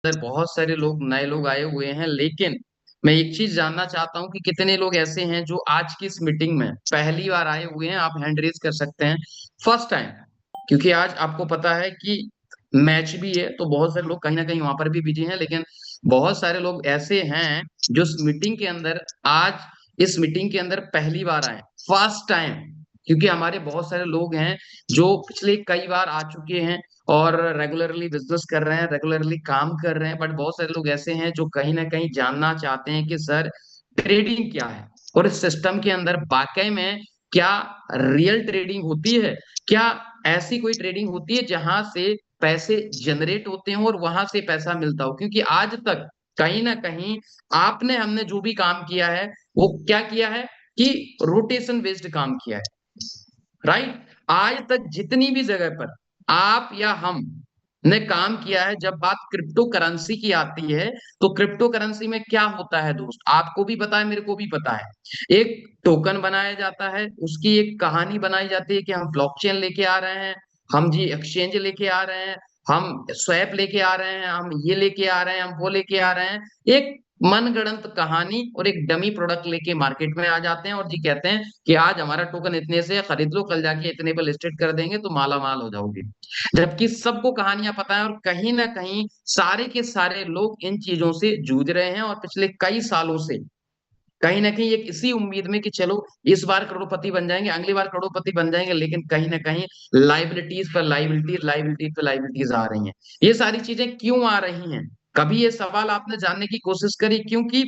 अंदर बहुत सारे लोग नए लोग आए हुए हैं, लेकिन मैं एक चीज जानना चाहता हूँ कि कितने लोग ऐसे हैं जो आज की इस मीटिंग में पहली बार आए हुए हैं। आप हैंड रेज कर सकते हैं, फर्स्ट टाइम। क्योंकि आज आपको पता है कि मैच भी है, तो बहुत सारे लोग कहीं ना कहीं वहां पर भी बिजी हैं, लेकिन बहुत सारे लोग ऐसे हैं जो इस मीटिंग के अंदर आज इस मीटिंग के अंदर पहली बार आए, फर्स्ट टाइम। क्योंकि हमारे बहुत सारे लोग हैं जो पिछले कई बार आ चुके हैं और रेगुलरली बिजनेस कर रहे हैं, रेगुलरली काम कर रहे हैं, बट बहुत सारे लोग ऐसे हैं जो कहीं ना कहीं जानना चाहते हैं कि सर ट्रेडिंग क्या है, और इस सिस्टम के अंदर वाकई में क्या रियल ट्रेडिंग होती है, क्या ऐसी कोई ट्रेडिंग होती है जहां से पैसे जनरेट होते हैं और वहां से पैसा मिलता हो। क्योंकि आज तक कहीं ना कहीं आपने हमने जो भी काम किया है वो क्या किया है कि रोटेशन बेस्ड काम किया है, राइट। आज तक जितनी भी जगह पर आप या हम ने काम किया है, जब बात क्रिप्टो करेंसी की आती है तो क्रिप्टो करेंसी में क्या होता है दोस्त, आपको भी पता है, मेरे को भी पता है। एक टोकन बनाया जाता है, उसकी एक कहानी बनाई जाती है कि हम ब्लॉकचेन लेके आ रहे हैं, हम जी एक्सचेंज लेके आ रहे हैं, हम स्वैप लेके आ रहे हैं, हम ये लेके आ रहे हैं, हम वो लेके आ रहे हैं। एक मनगढ़ंत कहानी और एक डमी प्रोडक्ट लेके मार्केट में आ जाते हैं और जी कहते हैं कि आज हमारा टोकन इतने से खरीद लो, कल जाके इतने पर लिस्टेड कर देंगे तो माला माल हो जाओगे। जबकि सबको कहानियां पता है, और कहीं ना कहीं सारे के सारे लोग इन चीजों से जूझ रहे हैं, और पिछले कई सालों से कहीं ना कहीं एक इसी उम्मीद में कि चलो इस बार करोड़पति बन जाएंगे, अगली बार करोड़पति बन जाएंगे, लेकिन कहीं ना कहीं लाइबिलिटीज पर लाइबिलिटीज, लाइबिलिटीज पर लाइबिलिटीज आ रही हैं। ये सारी चीजें क्यों आ रही हैं, कभी ये सवाल आपने जानने की कोशिश करी? क्योंकि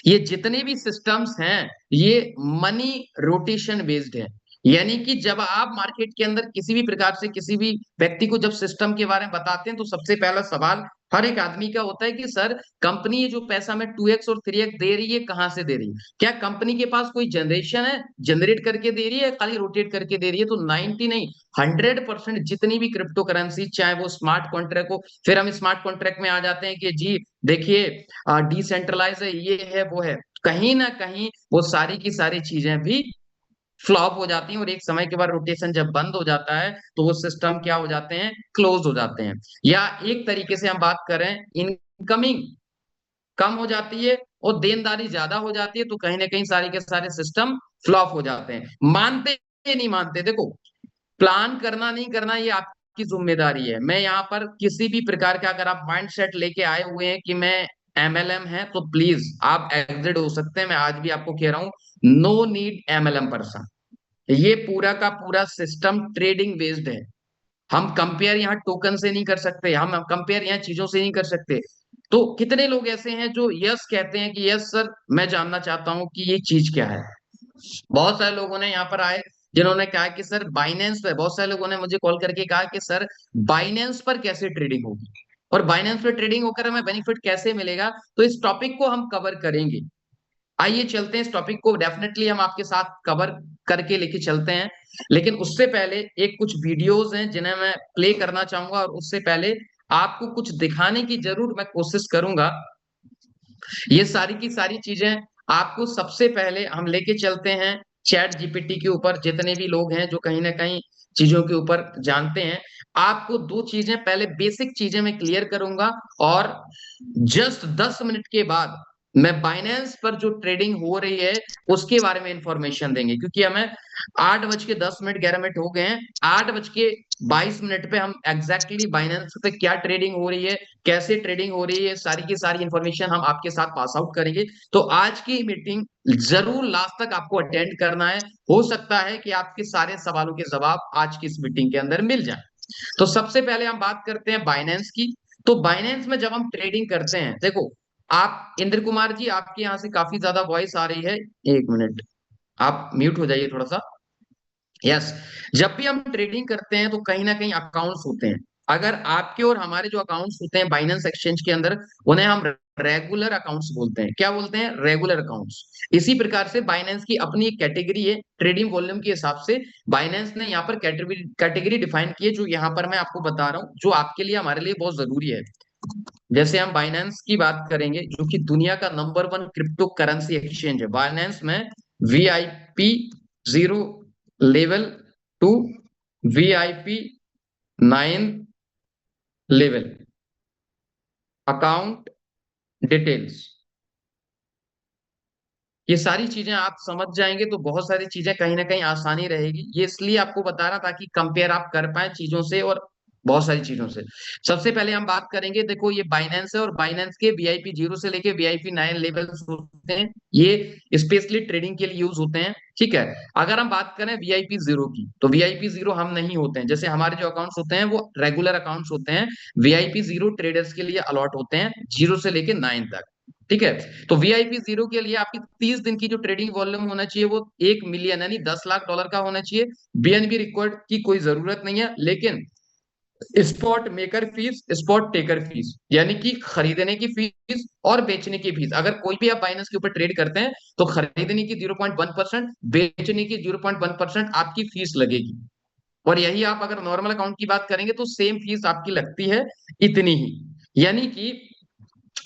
ये जितने भी सिस्टम्स हैं ये मनी रोटेशन बेस्ड है। यानी कि जब आप मार्केट के अंदर किसी भी प्रकार से किसी भी व्यक्ति को जब सिस्टम के बारे में बताते हैं तो सबसे पहला सवाल हर एक आदमी का होता है कि सर कंपनी ये जो पैसा में 2x और 3x दे रही है कहां से दे रही है, क्या कंपनी के पास कोई जनरेशन है, जनरेट करके दे रही है, खाली रोटेट करके दे रही है? तो 90 नहीं, 100% जितनी भी क्रिप्टो करेंसी, चाहे वो स्मार्ट कॉन्ट्रैक्ट हो, फिर हम स्मार्ट कॉन्ट्रैक्ट में आ जाते हैं कि जी देखिए डिसेंट्रलाइज है, ये है वो है, कहीं ना कहीं वो सारी की सारी चीजें भी फ्लॉप हो जाती हैं, और एक समय के बाद रोटेशन जब बंद हो जाता है तो वो सिस्टम क्या हो जाते हैं, क्लोज हो जाते हैं। या एक तरीके से हम बात करें, इनकमिंग कम हो जाती है और देनदारी ज्यादा हो जाती है, तो कहीं ना कहीं सारे के सारे सिस्टम फ्लॉप हो जाते हैं। मानते या नहीं मानते, देखो प्लान करना नहीं करना ये आपकी जिम्मेदारी है। मैं यहाँ पर किसी भी प्रकार का, अगर आप माइंड सेट लेके आए हुए हैं कि मैं एमएलएम है, तो प्लीज आप एग्जिट हो सकते हैं। मैं आज भी आपको कह रहा हूँ, नो नीड एमएलएम पर्सन। ये पूरा का पूरा सिस्टम ट्रेडिंग बेस्ड है। हम कंपेयर यहाँ टोकन से नहीं कर सकते, हम कंपेयर यहाँ चीजों से नहीं कर सकते। तो कितने लोग ऐसे हैं जो यस कहते हैं कि यस सर मैं जानना चाहता हूँ कि ये चीज क्या है। बहुत सारे लोगों ने यहाँ पर आए जिन्होंने कहा कि सर बाइनेंस पे, बहुत सारे लोगों ने मुझे कॉल करके कहा कि सर बाइनेंस पर कैसे ट्रेडिंग होगी और बाइनेंस पे ट्रेडिंग होकर हमें बेनिफिट कैसे मिलेगा। तो इस टॉपिक को हम कवर करेंगे। आइए चलते हैं, इस टॉपिक को डेफिनेटली हम आपके साथ कवर करके लेके चलते हैं। लेकिन उससे पहले एक कुछ वीडियोस हैं जिन्हें मैं प्ले करना चाहूंगा, और उससे पहले आपको कुछ दिखाने की जरूर मैं कोशिश करूंगा। ये सारी की सारी चीजें आपको सबसे पहले हम लेके चलते हैं चैट जीपीटी के ऊपर। जितने भी लोग हैं जो कहीं ना कहीं चीजों के ऊपर जानते हैं, आपको दो चीजें पहले बेसिक चीजें मैं क्लियर करूंगा, और जस्ट 10 मिनट के बाद मैं बाइनेंस पर जो ट्रेडिंग हो रही है उसके बारे में इंफॉर्मेशन देंगे। क्योंकि हमें 8:10 11 मिनट हो गए हैं, 8:22 पे हम एग्जैक्टली बाइनेंस पे क्या ट्रेडिंग हो रही है, कैसे ट्रेडिंग हो रही है, सारी की सारी इंफॉर्मेशन हम आपके साथ पास आउट करेंगे। तो आज की मीटिंग जरूर लास्ट तक आपको अटेंड करना है। हो सकता है कि आपके सारे सवालों के जवाब आज की इस मीटिंग के अंदर मिल जाए। तो सबसे पहले हम बात करते हैं बाइनेंस की। तो बाइनेंस में जब हम ट्रेडिंग करते हैं, देखो आप इंद्र कुमार जी, आपके यहाँ से काफी ज्यादा वॉइस आ रही है, 1 मिनट आप म्यूट हो जाइए थोड़ा सा। यस, जब भी हम ट्रेडिंग करते हैं तो कहीं ना कहीं अकाउंट्स होते हैं। अगर आपके और हमारे जो अकाउंट्स होते हैं बाइनेंस एक्सचेंज के अंदर, उन्हें हम रेगुलर अकाउंट्स बोलते हैं। क्या बोलते हैं? Regular accounts. इसी प्रकार से बाइनेंस की अपनी एक कैटेगरी है ट्रेडिंग वॉल्यूम के हिसाब से। बाइनेंस ने यहाँ पर कैटेगरी कैटेगरी डिफाइन की है, जो यहाँ पर मैं आपको बता रहा हूँ, जो आपके लिए हमारे लिए बहुत जरूरी है। जैसे हम बाइनेंस की बात करेंगे, जो कि दुनिया का नंबर 1 क्रिप्टो करेंसी एक्सचेंज है। बाइनेंस में VIP 0 level 2, VIP 9 level, account details, ये सारी चीजें आप समझ जाएंगे तो बहुत सारी चीजें कहीं ना कहीं आसानी रहेगी। ये इसलिए आपको बता रहा ताकि कंपेयर आप कर पाए चीजों से और बहुत सारी चीजों से। सबसे पहले हम बात करेंगे, देखो ये बाइनेंस है और बाइनेंस के वीआईपी 0 से लेके वीआईपी 9 लेवल्स होते हैं, ये स्पेशली ट्रेडिंग के लिए यूज होते हैं। ठीक है, अगर हम बात करें वीआईपी 0 की, तो वीआईपी 0 हम नहीं होते हैं। जैसे हमारे जो अकाउंट्स होते हैं वो रेगुलर अकाउंट्स होते हैं, वीआईपी 0 ट्रेडर्स के लिए अलॉट होते हैं 0 से लेके 9 तक। ठीक है, तो वीआईपी 0 के लिए आपकी 30 दिन की जो ट्रेडिंग वॉल्यूम होना चाहिए वो 1 मिलियन यानी 10 लाख डॉलर का होना चाहिए। बीएनबी रिकॉर्ड की कोई जरूरत नहीं है, लेकिन spot maker fees, spot taker fees यानी कि खरीदने की फीस और बेचने की फीस, अगर कोई भी आप बाइनेंस के ऊपर ट्रेड करते हैं तो खरीदने की 0.1%, बेचने की 0.1% आपकी फीस लगेगी। और यही आप अगर नॉर्मल अकाउंट की बात करेंगे तो सेम फीस आपकी लगती है, इतनी ही। यानी कि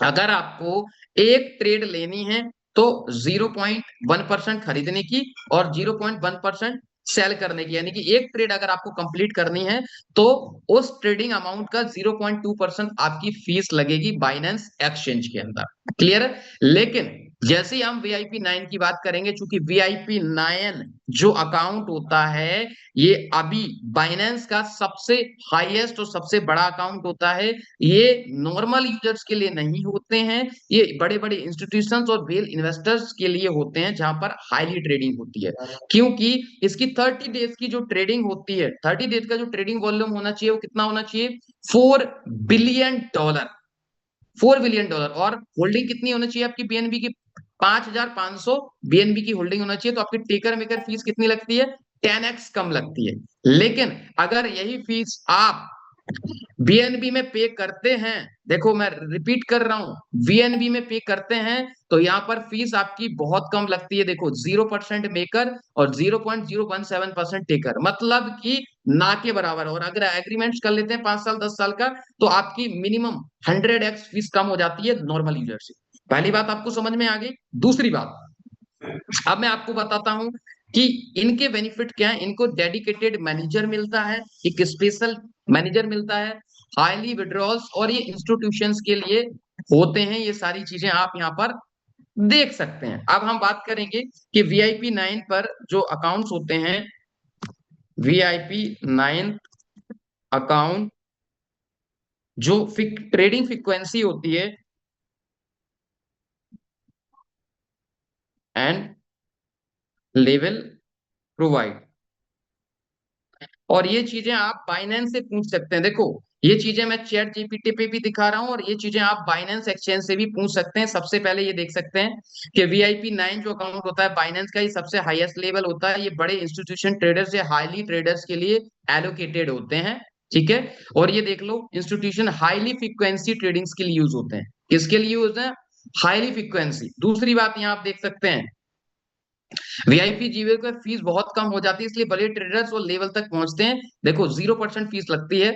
अगर आपको एक ट्रेड लेनी है तो 0.1% खरीदने की और 0.1% सेल करने की, यानी कि एक ट्रेड अगर आपको कंप्लीट करनी है तो उस ट्रेडिंग अमाउंट का 0.2% आपकी फीस लगेगी बाइनेंस एक्सचेंज के अंदर। क्लियर है? लेकिन जैसे ही हम वीआईपी 9 की बात करेंगे, चूंकि वीआईपी 9 जो अकाउंट होता है ये अभी बाइनेंस का सबसे हाईएस्ट और सबसे बड़ा अकाउंट होता है। ये नॉर्मल यूजर्स के लिए नहीं होते हैं, ये बड़े बड़े इंस्टीट्यूशंस और वेल इन्वेस्टर्स के लिए होते हैं जहां पर हाईली ट्रेडिंग होती है। क्योंकि इसकी 30 डेज की जो ट्रेडिंग होती है, 30 डेज का जो ट्रेडिंग वॉल्यूम होना चाहिए वो कितना होना चाहिए, 4 बिलियन डॉलर। 4 billion dollar. और होल्डिंग कितनी होनी चाहिए आपकी बीएनबी की, 5,500 बीएनबी की होल्डिंग होना चाहिए। तो आपकी टेकर मेकर फीस कितनी लगती है, 10x कम लगती है। लेकिन अगर यही फीस आप बीएनबी में पे करते हैं, देखो मैं रिपीट कर रहा हूं, बीएनबी में पे करते हैं तो यहां पर फीस आपकी बहुत कम लगती है। देखो 0% मेकर और 0.017% टेकर, मतलब कि ना के बराबर। और अगर एग्रीमेंट कर लेते हैं 5 साल 10 साल का तो आपकी मिनिमम 100x फीस कम हो जाती है नॉर्मल यूजर से। पहली बात आपको समझ में आ गई। दूसरी बात अब मैं आपको बताता हूं कि इनके बेनिफिट क्या है। इनको डेडिकेटेड मैनेजर मिलता है, एक स्पेशल मैनेजर मिलता है, हाईली विड्रॉल्स, और ये इंस्टीट्यूशंस के लिए होते हैं। ये सारी चीजें आप यहाँ पर देख सकते हैं। अब हम बात करेंगे कि वीआईपी 9 पर जो अकाउंट्स होते हैं, वीआईपी 9 अकाउंट जो ट्रेडिंग फ्रीक्वेंसी होती है एंड लेवल प्रोवाइड, और ये चीजें आप बाइनेंस से पूछ सकते हैं। देखो ये चीजें मैं चैट जीपीटी पे भी दिखा रहा हूं और ये चीजें आप बाइनेंस एक्सचेंज से भी पूछ सकते हैं। सबसे पहले ये देख सकते हैं कि वीआईपी 9 जो अकाउंट होता है बाइनेंस का, ये सबसे हाईएस्ट लेवल होता है। ये बड़े इंस्टीट्यूशन ट्रेडर्स या हाईली ट्रेडर्स के लिए एलोकेटेड होते हैं। ठीक है, और ये देख लो इंस्टीट्यूशन हाईली फ्रीक्वेंसी ट्रेडिंग्स के लिए यूज होते हैं। किसके लिए यूज है, हाईली फ्रीक्वेंसी। दूसरी बात यहाँ आप देख सकते हैं वीआईपी जीवे का फीस बहुत कम हो जाती है, इसलिए बड़े ट्रेडर्स वो लेवल तक पहुंचते हैं। देखो 0% फीस लगती है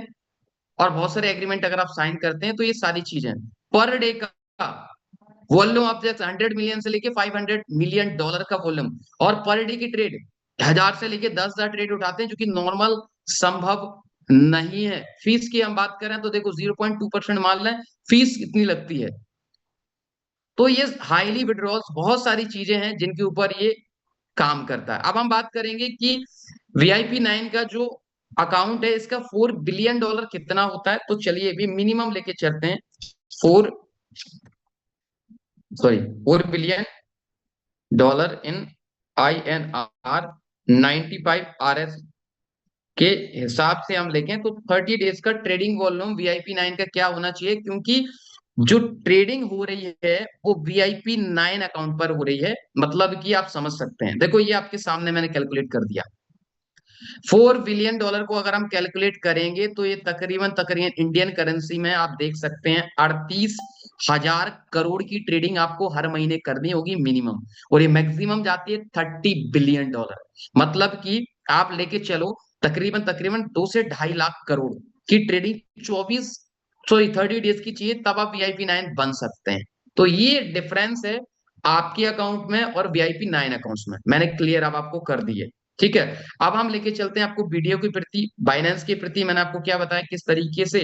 और बहुत सारे एग्रीमेंट अगर आप साइन करते हैं तो ये सारी चीजें पर डे का वॉल्यूम आप जैसे 100 मिलियन से लेके 500 मिलियन डॉलर का वॉल्यूम, और पर डे की ट्रेड 1,000 से लेके 10,000 ट्रेड उठाते हैं, जो कि नॉर्मल संभव नहीं है। फीस की हम बात करें तो देखो 0.2% मान लें फीस इतनी लगती है। तो ये हाईली विड्रॉल्स, बहुत सारी चीजें हैं जिनके ऊपर ये काम करता है। अब हम बात करेंगे कि वीआईपी 9 का जो अकाउंट है इसका 4 बिलियन डॉलर कितना होता है। तो चलिए भी मिनिमम लेके चलते हैं। 4 billion dollar in INR 95 RS के हिसाब से हम लेके तो 30 डेज का ट्रेडिंग वॉल्यूम वीआईपी 9 का क्या होना चाहिए, क्योंकि जो ट्रेडिंग हो रही है वो वीआईपी 9 अकाउंट पर हो रही है। मतलब कि आप समझ सकते हैं, देखो ये आपके सामने मैंने कैलकुलेट कर दिया। 4 बिलियन डॉलर को अगर हम कैलकुलेट करेंगे तो ये तकरीबन तकरीबन इंडियन करेंसी में आप देख सकते हैं 38,000 करोड़ की ट्रेडिंग आपको हर महीने करनी होगी मिनिमम। और ये मैक्सिमम जाती है 30 बिलियन डॉलर। मतलब कि आप लेके चलो तकरीबन तकरीबन 2 से 2.5 लाख करोड़ की ट्रेडिंग 30 डेज की चाहिए, तब आप वीआईपी 9 बन सकते हैं। तो ये डिफरेंस है आपके अकाउंट में और वीआईपी 9 अकाउंट्स में। मैंने क्लियर अब आपको कर दी है। ठीक है, अब हम लेके चलते हैं आपको वीडियो के प्रति, बाइनेंस के प्रति। मैंने आपको क्या बताया किस तरीके से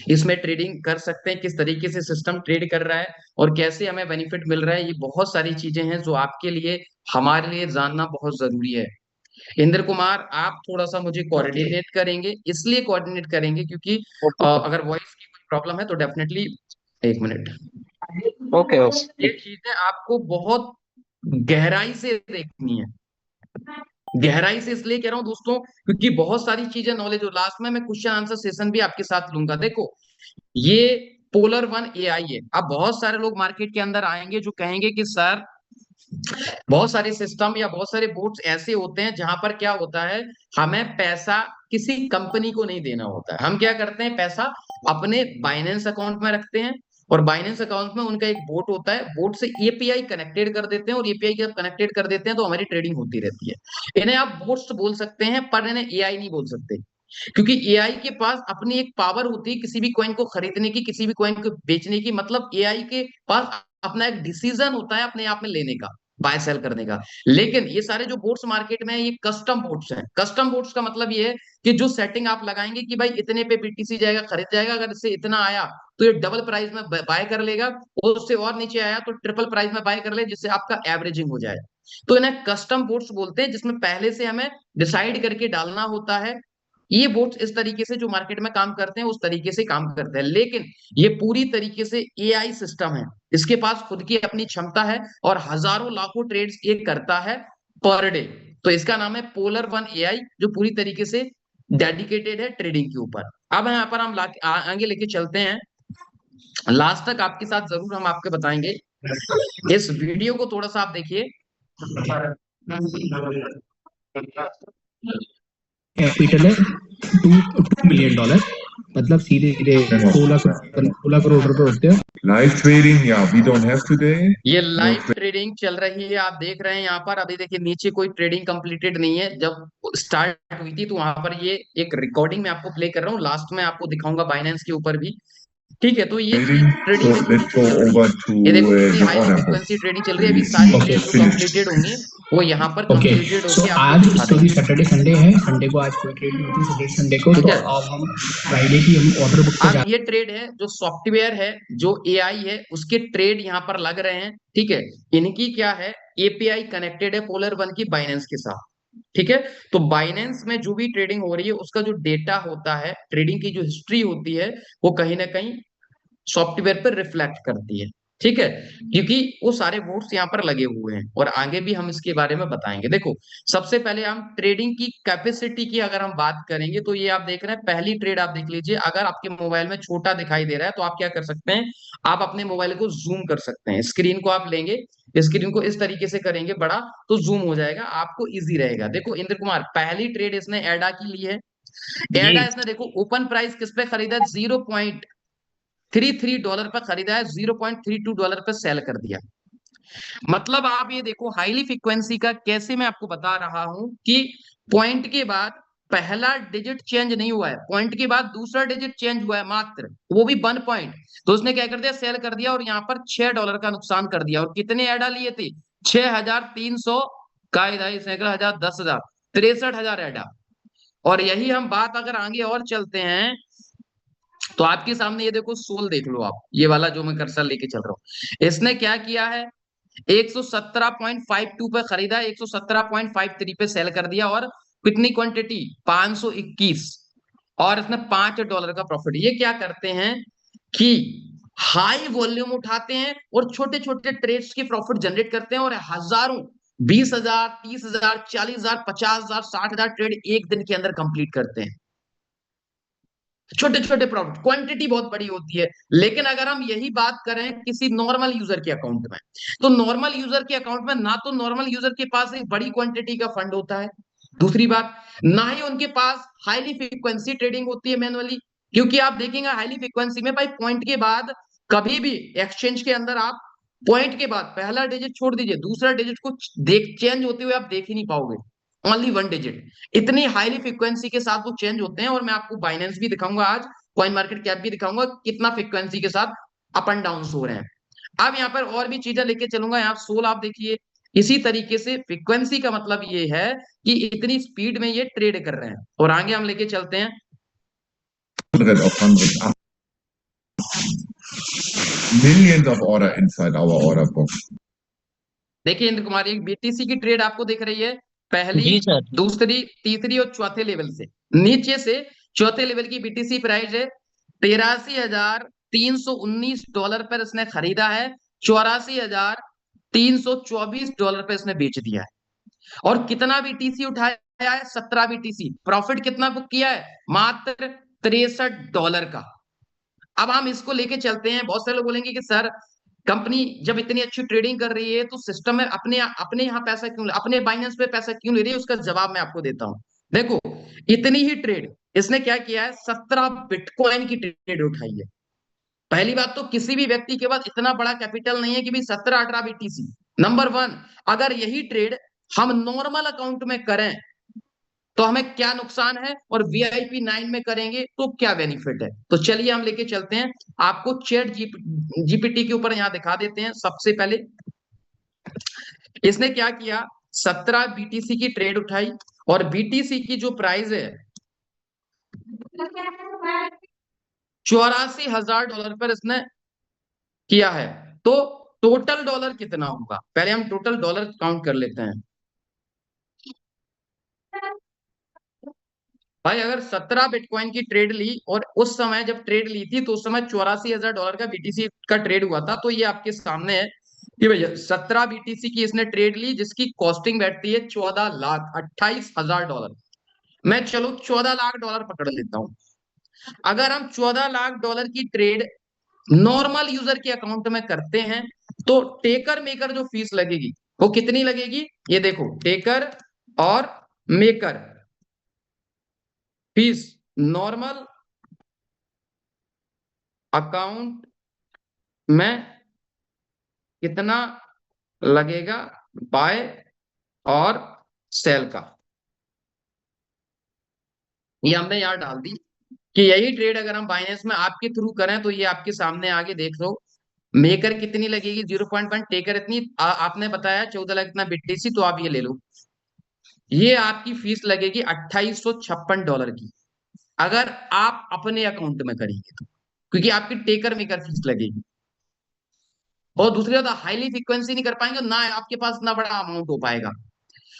इसमें ट्रेडिंग कर सकते हैं, किस तरीके से सिस्टम ट्रेड कर रहा है और कैसे हमें बेनिफिट मिल रहा है। ये बहुत सारी चीजें हैं जो आपके लिए, हमारे लिए जानना बहुत जरूरी है। इंद्र कुमार, आप थोड़ा सा मुझे कोऑर्डिनेट करेंगे, इसलिए कोऑर्डिनेट करेंगे क्योंकि ओके सर। अगर वॉइस की कोई प्रॉब्लम है तो डेफिनेटली, एक मिनट, ओके ओके। ये चीजें आपको बहुत गहराई से देखनी है। गहराई से इसलिए कह रहा हूं दोस्तों, क्योंकि बहुत सारी चीजें नॉलेज हो। लास्ट में मैं क्वेश्चन आंसर सेशन भी आपके साथ लूंगा। देखो, ये पोलर वन एआई है। अब बहुत सारे लोग मार्केट के अंदर आएंगे जो कहेंगे कि सर, बहुत सारे सिस्टम या बहुत सारे बोर्ड्स ऐसे होते हैं जहां पर क्या होता है, हमें पैसा किसी कंपनी को नहीं देना होता है। हम क्या करते हैं, पैसा अपने बाइनेंस अकाउंट में रखते हैं और बाइनेंस अकाउंट में उनका एक बोट होता है, बोट से एपीआई कनेक्टेड कर देते हैं और एपीआई जब कनेक्टेड कर देते हैं तो हमारी ट्रेडिंग होती रहती है। इन्हें आप बोट्स बोल सकते हैं पर इन्हें एआई नहीं बोल सकते, क्योंकि एआई के पास अपनी एक पावर होती है किसी भी कॉइन को खरीदने की, किसी भी कॉइन को बेचने की। मतलब एआई के पास अपना एक डिसीजन होता है अपने आप में लेने का, बाय सेल करने का। लेकिन ये सारे जो बोट्स मार्केट में है, ये कस्टम बोट्स हैं। कस्टम बोट्स का मतलब ये है कि जो सेटिंग आप लगाएंगे कि भाई इतने पे पीटीसी जाएगा, खरीद जाएगा, अगर इससे इतना आया तो ये डबल प्राइस में बाय कर लेगा, और उससे और नीचे आया तो ट्रिपल प्राइस में बाय कर ले, जिससे आपका एवरेजिंग हो जाए। तो इन्हें कस्टम बोट्स बोलते हैं, जिसमें पहले से हमें डिसाइड करके डालना होता है। ये बोट्स इस तरीके से जो मार्केट में काम करते हैं उस तरीके से काम करते हैं, लेकिन ये पूरी तरीके से एआई सिस्टम है। इसके पास खुद की अपनी क्षमता है और हजारों लाखों ट्रेड्स ये करता है पर डे। तो इसका नाम है पोलर वन एआई, जो पूरी तरीके से डेडिकेटेड है ट्रेडिंग के ऊपर। अब यहाँ पर हम आगे लेके चलते हैं, लास्ट तक आपके साथ जरूर हम आपके बताएंगे। इस वीडियो को थोड़ा सा आप देखिए। कैपिटल है $2 मिलियन, मतलब सीधे सीधे 16 करोड़ रुपए होते हैं। Live trading, yeah, we don't have today. ये No लाइव ट्रेडिंग चल रही है, आप देख रहे हैं यहाँ पर। अभी देखिए नीचे कोई ट्रेडिंग कंप्लीटेड नहीं है, जब स्टार्ट हुई थी तो वहां पर ये एक रिकॉर्डिंग में आपको प्ले कर रहा हूँ, लास्ट में आपको दिखाऊंगा बाइनेंस के ऊपर भी। ठीक है, तो ये trading. So ट्रेडिंग देखो let's नीचे go चल रही है। over to ये देखो कितनी the highly order book. Frequency trading चल रही है। अभी We सारी ट्रेड जो finished. कंप्लीटेड होंगी वो यहाँ पर ओके, कंप्लीटेड सो होके आपको आज दिखा सॉरी देंगे। सैटरडे संडे है, संडे को आज कोई ट्रेड नहीं होती, सैटरडे संडे को। ठीक तो है, अब हम फ्राइडे की हम ऑर्डर बुक पे अब जा। ये ट्रेड है जो सॉफ्टवेयर है, जो एआई है, उसके ट्रेड यहाँ पर लग रहे हैं। ठीक है, इनकी क्या है, एपीआई कनेक्टेड है पोलर वन की बाइनेंस के साथ। ठीक है, तो बाइनेंस में जो भी ट्रेडिंग हो रही है उसका जो डेटा होता है, ट्रेडिंग की जो हिस्ट्री होती है, वो कहीं ना कहीं सॉफ्टवेयर पर रिफ्लेक्ट करती है। ठीक है, क्योंकि वो सारे बोर्ड्स यहाँ पर लगे हुए हैं और आगे भी हम इसके बारे में बताएंगे। देखो, सबसे पहले हम ट्रेडिंग की कैपेसिटी की अगर हम बात करेंगे तो ये आप देख रहे हैं, पहली ट्रेड आप देख लीजिए। अगर आपके मोबाइल में छोटा दिखाई दे रहा है तो आप क्या कर सकते हैं, आप अपने मोबाइल को जूम कर सकते हैं। स्क्रीन को आप लेंगे, स्क्रीन को इस तरीके से करेंगे बड़ा, तो जूम हो जाएगा, आपको इजी रहेगा। देखो इंद्र कुमार, पहली ट्रेड इसने एडा की ली है। जी एडा इसने देखो ओपन प्राइस किस पे खरीदा, $0.33 पर खरीदा है, $0.32 पर सेल कर दिया। मतलब आप ये देखो हाईली फ्रीक्वेंसी का कैसे मैं आपको बता रहा हूं कि पॉइंट के बाद पहला डिजिट चेंज नहीं हुआ है, पॉइंट के बाद दूसरा डिजिट चेंज हुआ है मात्र, वो भी 1 पॉइंट। तो उसने क्या कर दिया, सेल कर दिया और यहाँ पर $6 का नुकसान कर दिया। और कितने ऐडा लिए थे, 6,300 का, इधर सैकड़ा हजार, 10,000, 63,000 ऐडा। और यही हम बात अगर आगे और चलते हैं तो आपके सामने ये देखो सोल देख लो आप, ये वाला जो मैं कर्सर लेके चल रहा हूँ, इसने क्या किया है, 117.52 पे खरीदा, 117.53 पे सेल कर दिया। और कितनी क्वांटिटी, 521, और इसने $5 का प्रॉफिट। ये क्या करते हैं कि हाई वॉल्यूम उठाते हैं और छोटे छोटे ट्रेड्स की प्रॉफिट जनरेट करते हैं, और हजारों, 20,000, 30,000, 40,000, 50,000, 60,000 ट्रेड एक दिन के अंदर कंप्लीट करते हैं। छोटे छोटे प्रॉफिट, क्वांटिटी बहुत बड़ी होती है। लेकिन अगर हम यही बात करें किसी नॉर्मल यूजर के अकाउंट में, तो नॉर्मल यूजर के अकाउंट में ना तो नॉर्मल यूजर के पास एक बड़ी क्वांटिटी का फंड होता है, दूसरी बात, ना ही उनके पास हाईली फ्रीक्वेंसी ट्रेडिंग होती है मैनुअली। क्योंकि आप देखेंगे हाईली फ्रीक्वेंसी में भाई पॉइंट के बाद कभी भी एक्सचेंज के अंदर आप पॉइंट के बाद पहला डिजिट छोड़ दीजिए, दूसरा डिजिट को देख चेंज होते हुए आप देख ही नहीं पाओगे, ओनली 1 डिजिट। इतनी हाईली फ्रीक्वेंसी के साथ वो चेंज होते हैं। और मैं आपको बाइनेंस भी दिखाऊंगा आज, कॉइन मार्केट कैप भी दिखाऊंगा, कितना फ्रीक्वेंसी के साथ अप एंड डाउन हो रहे हैं। अब यहाँ पर और भी चीजें लेके चलूंगा। यहाँ सोल आप देखिए, इसी तरीके से फ्रीक्वेंसी का मतलब ये है कि इतनी स्पीड में ये ट्रेड कर रहे हैं। और आगे हम लेके चलते हैं, of 100. millions of order inside our order book. देखिए इंद्र कुमार, एक बीटीसी की ट्रेड आपको दिख रही है, पहली, जी सर। दूसरी, तीसरी और चौथे लेवल से। नीचे से चौथे लेवल की बीटीसी प्राइस है $83,319 पर इसने खरीदा है, $84,324 पर इसने बेच दिया है। और कितना बीटीसी उठाया है? 17 बीटीसी। प्रॉफिट कितना बुक किया है? मात्र $63 का। अब हम इसको लेके चलते हैं। बहुत सारे लोग बोलेंगे कि सर कंपनी जब इतनी अच्छी ट्रेडिंग कर रही है तो सिस्टम में अपने अपने यहाँ पैसा क्यों, अपने बाइनेंस पे पैसा क्यों ले रही है? उसका जवाब मैं आपको देता हूं। देखो, इतनी ही ट्रेड इसने क्या किया है, 17 बिटकॉइन की ट्रेड उठाई है। पहली बात तो किसी भी व्यक्ति के पास इतना बड़ा कैपिटल नहीं है कि भी 17-18 बीटीसी। नंबर 1, अगर यही ट्रेड हम नॉर्मल अकाउंट में करें तो हमें क्या नुकसान है, और VIP 9 में करेंगे तो क्या बेनिफिट है? तो चलिए हम लेके चलते हैं आपको चैट जीपीटी के ऊपर यहां दिखा देते हैं। सबसे पहले इसने क्या किया, 17 बीटीसी की ट्रेड उठाई, और बीटीसी की जो प्राइस है $84,000 पर इसने किया है। तो टोटल डॉलर कितना होगा? पहले हम टोटल डॉलर काउंट कर लेते हैं। भाई अगर 17 बिटकॉइन की ट्रेड ली, और उस समय जब ट्रेड ली थी तो उस समय $84,000 का बीटीसी का ट्रेड हुआ था, तो ये आपके सामने है कि भैया 17 बीटीसी की इसने ट्रेड ली, जिसकी कॉस्टिंग बैठती है $14,28,000। मैं चलो $14 लाख पकड़ लेता हूं। अगर हम $14 लाख की ट्रेड नॉर्मल यूजर के अकाउंट में करते हैं तो टेकर मेकर जो फीस लगेगी वो कितनी लगेगी? ये देखो, टेकर और मेकर फीस नॉर्मल अकाउंट में कितना लगेगा, बाय और सेल का, ये हमने यहां डाल दी कि यही ट्रेड अगर हम बाइनेंस में आपके थ्रू करें तो ये आपके सामने आगे देख लो। मेकर कितनी लगेगी? 0.1, टेकर इतनी, आपने बताया 14 लाख इतना बीटीसी, तो आप ये ले लो। ये आपकी फीस लगेगी $2856 की, अगर आप अपने अकाउंट में करेंगे तो, क्योंकि आपकी टेकर मेकर फीस लगेगी। और दूसरी बात, हाईली फ्रीक्वेंसी नहीं कर पाएंगे ना, आपके पास इतना बड़ा अमाउंट हो पाएगा।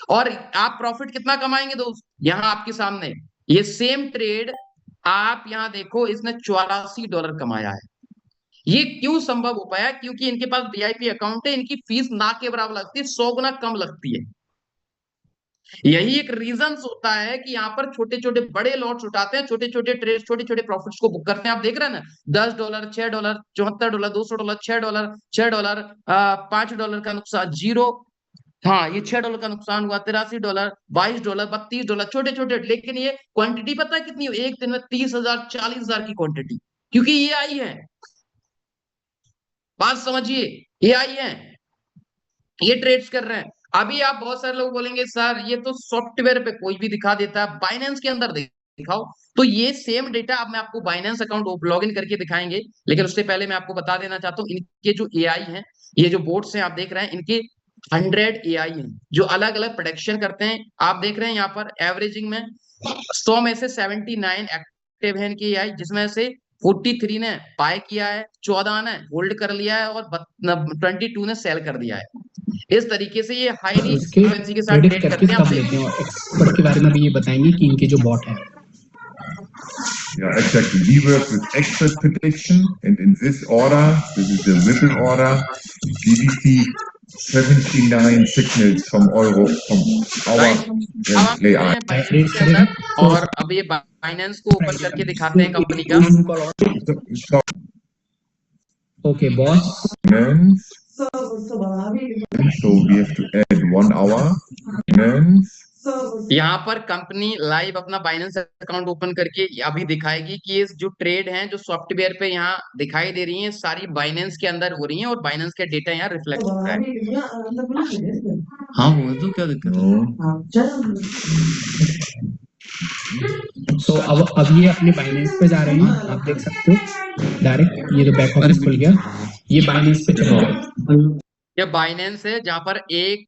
और आप प्रॉफिट कितना कमाएंगे दोस्त? यहां आपके सामने ये सेम ट्रेड आप यहां देखो, इसने $84 कमाया है। ये क्यों संभव हो पाया? क्योंकि इनके पास VIP अकाउंट है, इनकी फीस ना के बराबर लगती है, 100 गुना कम लगती है। यही एक रीजन होता है कि यहाँ पर छोटे छोटे बड़े लॉट्स उठाते हैं, छोटे छोटे ट्रेड, छोटे छोटे प्रॉफिट्स को बुक करते हैं। आप देख रहे हैं ना, $10, $6, $74, $200, $6, $6, $5 का नुकसान, जीरो। हाँ, ये $6 का नुकसान हुआ, $83, $22, $32, छोटे छोटे। लेकिन ये क्वांटिटी पता है कितनी? एक दिन में 30,000 40,000 की क्वांटिटी, क्योंकि ये आई है। बात समझिए, ये आई है, ये ट्रेड्स कर रहे हैं। अभी आप बहुत सारे लोग बोलेंगे सर ये तो सॉफ्टवेयर पे कोई भी दिखा देता है, बाइनेंस के अंदर दिखाओ। तो ये सेम डेटा अब मैं आपको बाइनेंस अकाउंट लॉग इन करके दिखाएंगे, लेकिन उससे पहले मैं आपको बता देना चाहता हूँ, इनके जो AI हैं, ये जो बोर्ड्स हैं आप देख रहे हैं, इनके 100 AI हैं जो अलग अलग प्रोडक्शन करते हैं। आप देख रहे हैं यहाँ पर एवरेजिंग में 100 में से 79 एक्टिव है इनकी AI, जिसमें से 43 ने बाय किया है, 14 ने होल्ड कर लिया है, और 22 ने सेल कर दिया है। इस तरीके से ये हाईली फ्रीक्वेंसी के साथ प्रेडिक्ट ट्रेड करके करते हैं। कब लेते हैं, और एक्सपर्ट के बारे में भी ये बताएंगे कि इनके जो बॉट है। Yeah, exactly. We work with expert prediction, and in this order, this is the Ripple order, GBP 79 signals from our AI. और अब ये बाइनेंस को ओपन करके दिखाते हैं कंपनी का। Okay boss, so we have to add 1 hour. यहाँ पर कंपनी लाइव अपना बाइनेंस अकाउंट ओपन करके अभी दिखाएगी कि ये जो ट्रेड हैं जो सॉफ्टवेयर पे यहाँ दिखाई दे रही हैं, सारी बाइनेंस के अंदर हो रही हैं, और बाइनेंस का डेटा यहाँ रिफ्लेक्ट हो रहा है। हाँ वो तो क्या दिक्कत तो अब ये अपने बाइनेंस पे जा रहे हैं, आप देख सकते हो डायरेक्ट, ये जो बैक ऑफिस खुल गया, ये बाइनेंस पे चल रहा है। ये बाइनेंस है जहाँ पर एक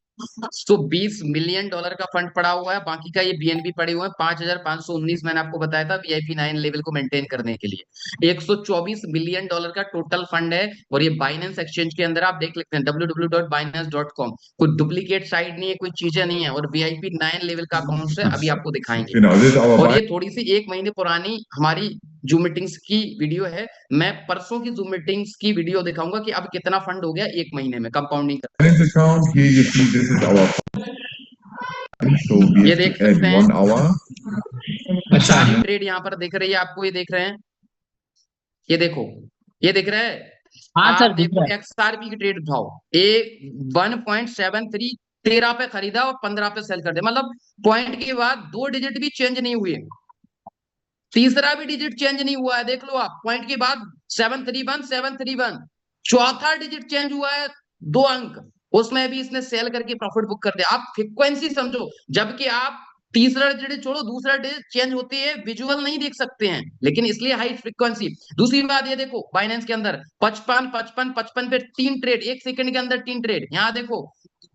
तो $20 मिलियन का फंड पड़ा हुआ है, बाकी का ये बीएनबी पड़े हुए हैं 5,519। मैंने आपको बताया था वीआईपी 9 लेवल को मेंटेन करने के लिए $124 मिलियन का टोटल फंड है। और ये बाइनेंस एक्सचेंज के अंदर आप देख लेते हैं www.binance.com, कोई डुप्लीकेट साइट नहीं है, कोई चीजें नहीं है। और वीआईपी 9 लेवल का अकाउंट है, अभी आपको दिखाएंगे। Genau, this is our और ये थोड़ी सी 1 महीने पुरानी हमारी जूम मीटिंग्स की वीडियो है। मैं परसों की जूम मीटिंग्स की वीडियो दिखाऊंगा कि अब कितना फंड हो गया 1 महीने में कंपाउंडिंग कर। Binance account. Here you see this is our so we ये have देख to add सकते हैं 1 hour. अच्छा सारी ट्रेड यहाँ पर दिख रही है आपको, ये देख रहे हैं, ये देखो, ये दिख रहा है। हाँ आप सर दिख देखो रहा है। एक्सआरपी की ट्रेड उठाओ, ए 1.73 13 पे खरीदा और 15 पे सेल कर दिया, मतलब पॉइंट के बाद 2 डिजिट भी चेंज नहीं हुए, तीसरा भी डिजिट चेंज नहीं हुआ है। देख लो आप, पॉइंट के बाद 731 चौथा डिजिट चेंज हुआ है 2 अंक, उसमें भी इसने सेल करके प्रॉफिट बुक कर दिया। आप फ्रीक्वेंसी समझो, जबकि आप तीसरा डिजिट छोड़ो, दूसरा डिजिट चेंज होती है, विजुअल नहीं देख सकते हैं, लेकिन इसलिए हाई फ्रीक्वेंसी। दूसरी बात ये देखो, बाइनेंस के अंदर 55 55 55 पे 3 ट्रेड 1 सेकंड के अंदर, 3 ट्रेड। यहाँ देखो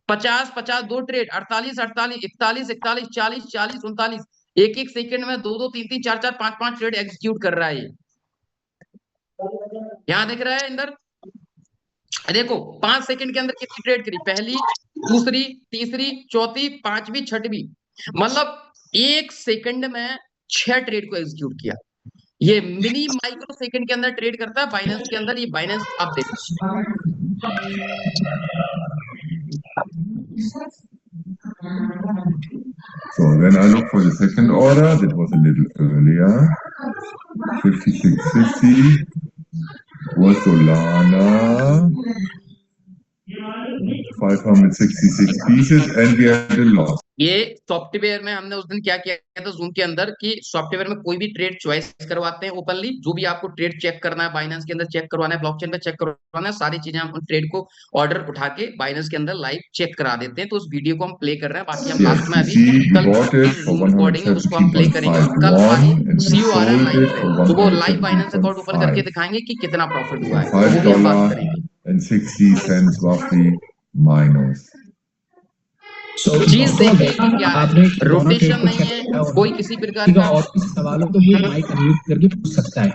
50 50 2 ट्रेड, 48 48 41 41 40 40 39, एक एक सेकंड में 2 2 3 3 4 4 5 5 ट्रेड एग्जीक्यूट कर रहा है। यहां दिख रहा है अंदर, देखो 5 सेकंड के अंदर कितनी ट्रेड करी, पहली, दूसरी, तीसरी, चौथी, पांचवी, छठवीं, मतलब 1 सेकंड में 6 ट्रेड को एग्जीक्यूट किया। ये मिनी माइक्रो सेकंड के अंदर ट्रेड करता है बाइनेंस के अंदर। ये बाइनेंस आप देखो, So then I look for the second order. That was a little earlier. 5650 was Solana. 566 pieces and we had a loss. ये सॉफ्टवेयर में हमने उस दिन क्या किया था जूम के अंदर, कि सॉफ्टवेयर में कोई भी ट्रेड चॉइस करवाते हैं ओपनली, जो भी आपको ट्रेड चेक करना है बाइनेंस के अंदर चेक करवाना है, ब्लॉकचेन पे चेक करवाना है, सारी चीजें हम उन ट्रेड को ऑर्डर उठा के बाइनेंस के अंदर लाइव चेक करा देते हैं। तो उस वीडियो को हम प्ले कर रहे हैं, बाकी हम लास्ट में अभी कल जूम रिकॉर्डिंग है उसको हम प्ले करेंगे, और कल हमारी सीओ आ रहा है लाइव पे, तो वो लाइव बाइनेंस अकाउंट ओपन करके दिखाएंगे कि कितना प्रॉफिट हुआ है, वो भी हम बात करेंगे। $5.60 roughly minus. चीज देखिए कि क्या है, रोटेशन नहीं है, कोई किसी प्रकार का। और किसी सवालों को वो माइक अनम्यूट करके पूछ सकता है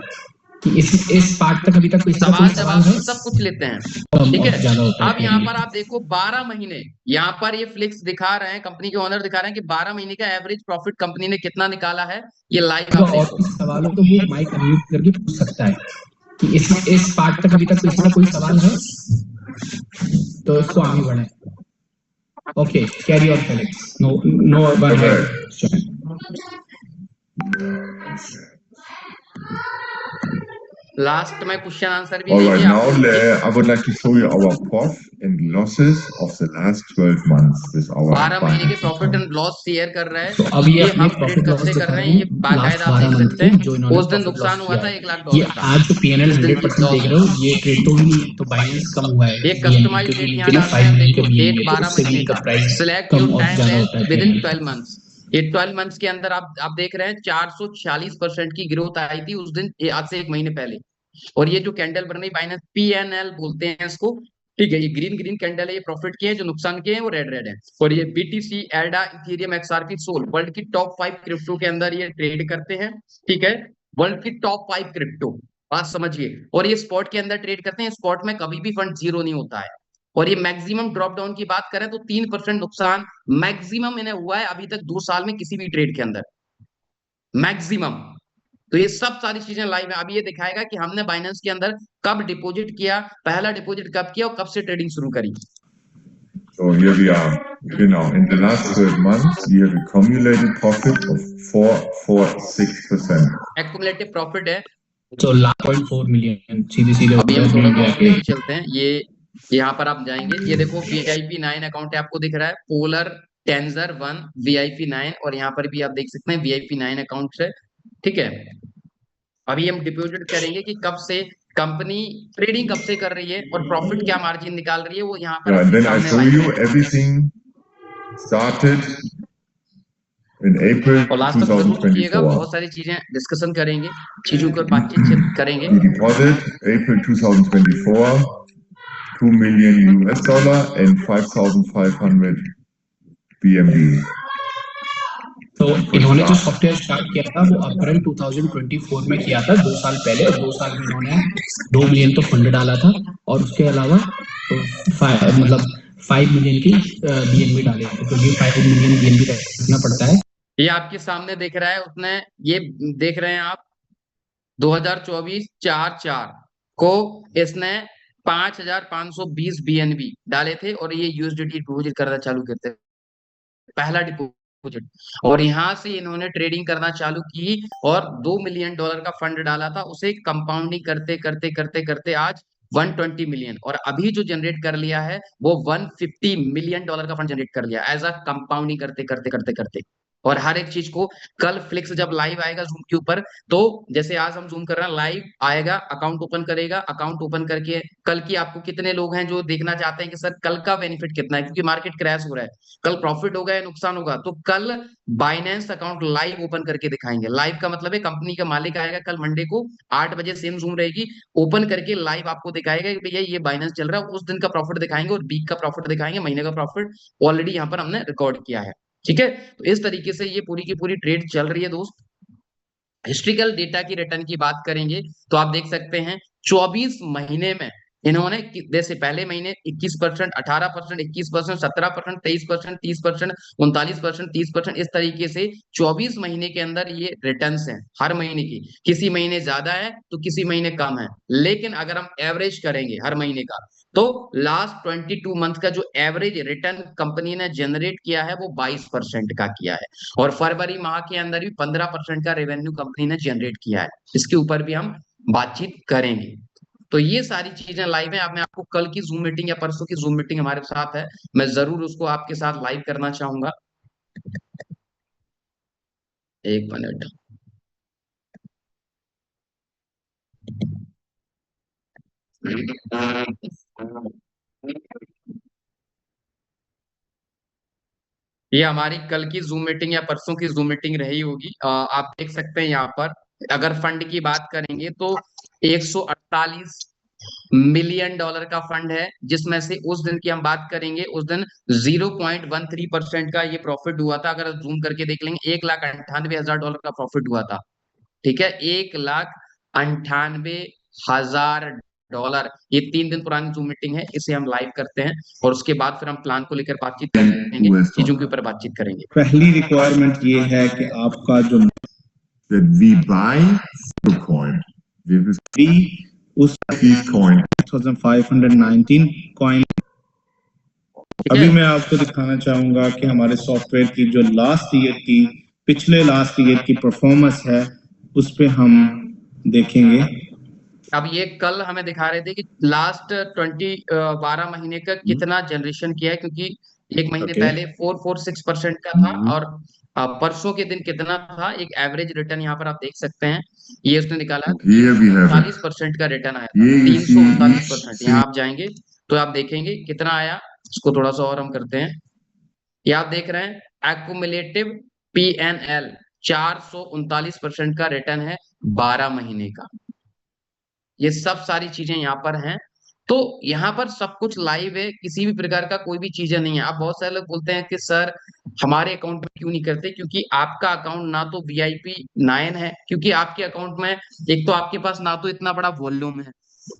कि इस पार्ट तक अभी तक कोई सवाल सवाल जवाब है, सब कुछ लेते हैं, कम ठीक और है। ज्यादा होता है। अब यहाँ पर आप देखो 12 महीने, यहाँ पर ये फ्लिक्स दिखा रहे हैं, कंपनी के ओनर दिखा रहे हैं कि 12 महीने का एवरेज प्रॉफिट कंपनी ने कितना निकाला है, ये लाइव आप और देखो। किसी सवालों को वो माइक अनम्यूट करके पूछ सकता है कि इस पार्ट तक अभी तक कोई सवाल है, तो इसको आगे बढ़े। Okay, carry on Felix. No one है। लास्ट में क्वेश्चन आंसर भी All right, देंगे now आपको। I would like to show you our profit and losses of the last 12 months with our 12 महीने के Binance profit account. And loss share कर रहे तो हैं, अब ये हम अपने ट्रेड प्रॉफिट कब लॉस से कर दिखा रहे रहे हैं, ये हैं बाकायदा लास्ट आप 12 देख मंथ सकते के, जो हैं। इन्होंने उस दिन प्रॉफिट नुकसान लॉस हुआ किया था है। 1,00,000 ये का। आज जो पीएनएल उस दिन 100% देख रहे हो, ये ट्रेड तो भी तो बाइनेंस कम हुआ है। एक कस्टमाइज डेट यहाँ डालते हैं, देखो डेट 12 महीने का, सिलेक्ट कम योर और टाइम ज्यादा एज होता है विद इन PNL 12 मंथ्स। ये 12 मंथ्स के अंदर आप देख रहे हैं 446% की ग्रोथ आई थी उस दिन, ये आज से 1 महीने पहले। और ये जो कैंडल बन रही बाइनेंस पीएनएल बोलते हैं इसको, ठीक है। ये ग्रीन ग्रीन कैंडल है, ये प्रॉफिट की है, जो नुकसान के हैं वो रेड रेड है। और ये बीटीसी, एडा, इथेरियम, एक्सआरपी, सोल, वर्ल्ड की टॉप 5 क्रिप्टो के अंदर ये ट्रेड करते हैं, ठीक है। वर्ल्ड की टॉप 5 क्रिप्टो, बात समझिए। और ये स्पॉट के अंदर ट्रेड करते हैं, स्पॉट में कभी भी फंड जीरो नहीं होता है। और ये मैक्सिमम ड्रॉप डाउन की बात करें तो 3% नुकसान मैक्सिमम इन्हें हुआ है अभी तक 2 साल में किसी भी ट्रेड के अंदर, मैक्सिमम। तो ये सब सारी चीजें लाइव है। अब ये दिखाएगा कि हमने बाइनेंस के अंदर कब डिपॉजिट किया, पहला डिपॉजिट कब किया और कब से ट्रेडिंग शुरू करी। So here we are. Genau. In the last 12 months, we have accumulated profit of 446%. एक्युमुलेटिव profit है। तो 1.4 मिलियन सीधे अभी हम थोड़ा नॉर्मली भी चलते हैं। ये यहाँ पर आप जाएंगे, ये देखो VIP 9 अकाउंट है, आपको दिख रहा है पोलर टेंजर 1 VIP 9, और यहाँ पर भी आप देख सकते हैं VIP 9 अकाउंट है, ठीक है। अभी हम डिपॉजिट करेंगे कि कब से कंपनी ट्रेडिंग कब से कर रही है और प्रॉफिट क्या मार्जिन निकाल रही है, वो यहाँ पर Yeah, and then I सामने show लाइव you है। everything started in April और लास्ट तक जरूर देखिएगा, 2024. बहुत सारी चीजें डिस्कशन करेंगे, चीजों पर बातचीत करेंगे। We deposit April 2024. 2 million US dollar and 5,500 BNB. तो इन्होंने जो सॉफ्टवेयर स्टार्ट किया था वो अप्रैल 2024 में किया था, 2 साल पहले, और 2 साल में इन्होंने 2 मिलियन तो फंड डाला था और उसके अलावा मतलब 5 मिलियन की बीएनबी डाले थे, क्योंकि 5 मिलियन बीएनबी रखना पड़ता है। ये आपके सामने दिख रहा है, उसने ये देख रहे हैं आप 2024 4/4 को इसने 5,520 बीएनबी डाले थे और ये यूएसडीटी डिपॉजिट करना चालू करते, पहला डिपॉजिट, और यहां से इन्होंने ट्रेडिंग करना चालू की और $2 मिलियन का फंड डाला था, उसे कंपाउंडिंग करते करते करते करते आज 120 मिलियन, और अभी जो जनरेट कर लिया है वो 150 मिलियन डॉलर का फंड जनरेट कर लिया एज अ कंपाउंडिंग करते करते करते करते। और हर एक चीज को कल फ्लिक्स जब लाइव आएगा जूम के ऊपर, तो जैसे आज हम जूम कर रहे हैं, लाइव आएगा, अकाउंट ओपन करेगा, अकाउंट ओपन करके कल की आपको कितने लोग हैं जो देखना चाहते हैं कि सर कल का बेनिफिट कितना है, क्योंकि मार्केट क्रैश हो रहा है, कल प्रॉफिट होगा या नुकसान होगा, तो कल बाइनेंस अकाउंट लाइव ओपन करके दिखाएंगे। लाइव का मतलब है कंपनी का मालिक आएगा कल मंडे को 8 बजे, सेम जूम रहेगी, ओपन करके लाइव आपको दिखाएगा कि भैया ये बाइनेंस चल रहा है, उस दिन का प्रॉफिट दिखाएंगे और वीक का प्रॉफिट दिखाएंगे, महीने का प्रॉफिट ऑलरेडी यहाँ पर हमने रिकॉर्ड किया है। ठीक है, तो इस तरीके से ये पूरी की पूरी ट्रेड चल रही है दोस्त। हिस्ट्रिकल डेटा की रिटर्न की बात करेंगे तो आप देख सकते हैं 24 महीने में इन्होंने, जैसे पहले महीने 21%, 18%, 21%, 17%, 23%, 30%, 39%, 30%, इस तरीके से 24 महीने के अंदर ये रिटर्न्स हैं हर महीने की। किसी महीने ज्यादा है तो किसी महीने कम है, लेकिन अगर हम एवरेज करेंगे हर महीने का तो लास्ट 22 मंथ का जो एवरेज रिटर्न कंपनी ने जनरेट किया है वो 22% का किया है, और फरवरी माह के अंदर भी 15% का रेवेन्यू कंपनी ने जनरेट किया है। इसके ऊपर भी हम बातचीत करेंगे। तो ये सारी चीजें लाइव है। अब मैं आपको कल की जूम मीटिंग या परसों की जूम मीटिंग हमारे साथ है, मैं जरूर उसको आपके साथ लाइव करना चाहूंगा। एक मिनट, ये हमारी कल की जूम मीटिंग या परसों की जूम मीटिंग रही होगी। आप देख सकते हैं यहाँ पर, अगर फंड की बात करेंगे तो 148 मिलियन डॉलर का फंड है, जिसमें से उस दिन की हम बात करेंगे, उस दिन 0.13% का ये प्रॉफिट हुआ था। अगर जूम करके देख लेंगे, $1,98,000 का प्रॉफिट हुआ था। ठीक है, $1,98,000। ये 3 दिन पुरानी जूम मीटिंग है, इसे हम लाइव करते हैं और उसके बाद फिर हम प्लान को लेकर बातचीत करेंगे, चीजों के ऊपर बातचीत करेंगे। पहली रिक्वायरमेंट ये है कि आपका जो That we buy Bitcoin. This is उस Bitcoin. 1519 कॉइन। ठीक अभी है, मैं आपको दिखाना चाहूंगा कि हमारे सॉफ्टवेयर की जो लास्ट ईयर की, पिछले लास्ट ईयर की परफॉर्मेंस है, उस पे हम देखेंगे। अब ये कल हमें दिखा रहे थे कि लास्ट 12 महीने का कितना जनरेशन किया है, क्योंकि एक महीने Okay. पहले 446% का था, और परसों के दिन कितना था, एक एवरेज रिटर्न यहाँ पर आप देख सकते हैं, ये उसने निकाला Here we have it. 39% का रिटर्न आया था, ये इसी 339%। यहाँ आप जाएंगे तो आप देखेंगे कितना आया, इसको थोड़ा सा और हम करते हैं। ये आप देख रहे हैं एक्यूमुलेटिव PNL 439% का रिटर्न है 12 महीने का। ये सब सारी चीजें यहाँ पर हैं, तो यहाँ पर सब कुछ लाइव है, किसी भी प्रकार का कोई भी चीजें नहीं है। आप बहुत सारे लोग बोलते हैं कि सर हमारे अकाउंट में क्यों नहीं करते, क्योंकि आपका अकाउंट ना तो VIP9 है, क्योंकि आपके अकाउंट में एक तो आपके पास ना तो इतना बड़ा वॉल्यूम है,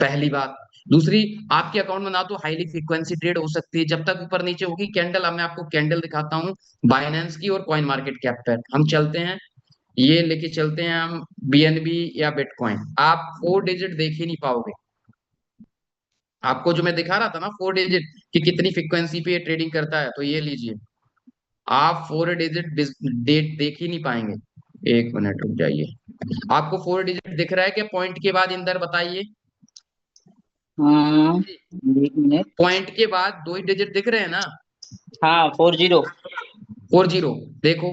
पहली बात। दूसरी, आपके अकाउंट में ना तो हाईली फ्रीक्वेंसी ट्रेड हो सकती है, जब तक ऊपर नीचे होगी कैंडल। अब मैं आपको कैंडल दिखाता हूँ बाइनेंस की और कॉइन मार्केट कैप पर। हम चलते हैं, ये लेके चलते हैं हम BNB या बिटकॉइन। आप 4 डिजिट देख ही नहीं पाओगे। आपको जो मैं दिखा रहा था ना 4 डिजिट कि कितनी फ्रीक्वेंसी पे ये ट्रेडिंग करता है, तो ये लीजिए, आप 4 डिजिट डेट देख ही नहीं पाएंगे। एक मिनट रुक जाइए, आपको 4 डिजिट दिख रहा है क्या पॉइंट के बाद? इंदर बताइए। हाँ, एक मिनट। पॉइंट के बाद 2 ही डिजिट दिख रहे हैं ना? हाँ, 40। 40 देखो,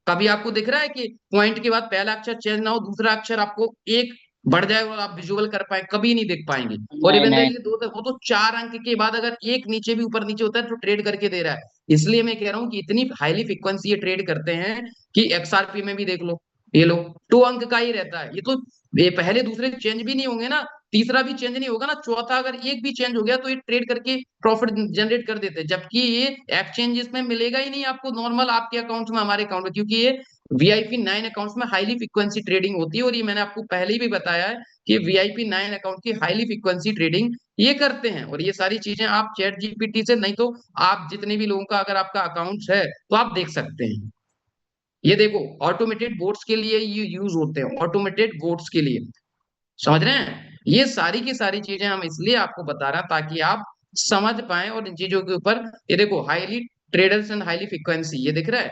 कभी आपको दिख रहा है कि पॉइंट के बाद पहला अक्षर चेंज ना हो, दूसरा अक्षर आपको एक बढ़ जाए और आप विजुअल कर पाए? कभी नहीं देख पाएंगे। और नहीं, इवन नहीं। वो तो 4 अंक के बाद अगर एक नीचे भी ऊपर नीचे होता है तो ट्रेड करके दे रहा है। इसलिए मैं कह रहा हूँ कि इतनी हाईली फ्रिक्वेंसी ये ट्रेड करते हैं कि XRP में भी देख लो, ये लो 2 अंक का ही रहता है। ये तो ये पहले दूसरे चेंज भी नहीं होंगे ना, तीसरा भी चेंज नहीं होगा ना, चौथा अगर एक भी चेंज हो गया तो ये ट्रेड करके प्रॉफिट जनरेट कर देते हैं, जबकि ये एक्सचेंजेस में मिलेगा ही नहीं आपको नॉर्मल आपके अकाउंट में, हमारे अकाउंट में, क्योंकि ये VIP 9 अकाउंट्स में हाईली फ्रीक्वेंसी ट्रेडिंग होती है। और ये मैंने आपको पहले ही भी बताया है कि VIP 9 अकाउंट की हाईली फ्रीक्वेंसी ट्रेडिंग ये करते हैं। और ये सारी चीजें आप चैट जीपीटी से, नहीं तो आप जितने भी लोगों का अगर आपका अकाउंट है तो आप देख सकते हैं। ये देखो ऑटोमेटेड बोट्स के लिए ये यूज होते हैं, ऑटोमेटेड बोट्स के लिए, समझ रहे हैं। ये सारी की सारी चीजें हम इसलिए आपको बता रहे हैं ताकि आप समझ पाए। और इन चीजों के ऊपर ये देखो highly traders and highly frequency, ये दिख रहा है,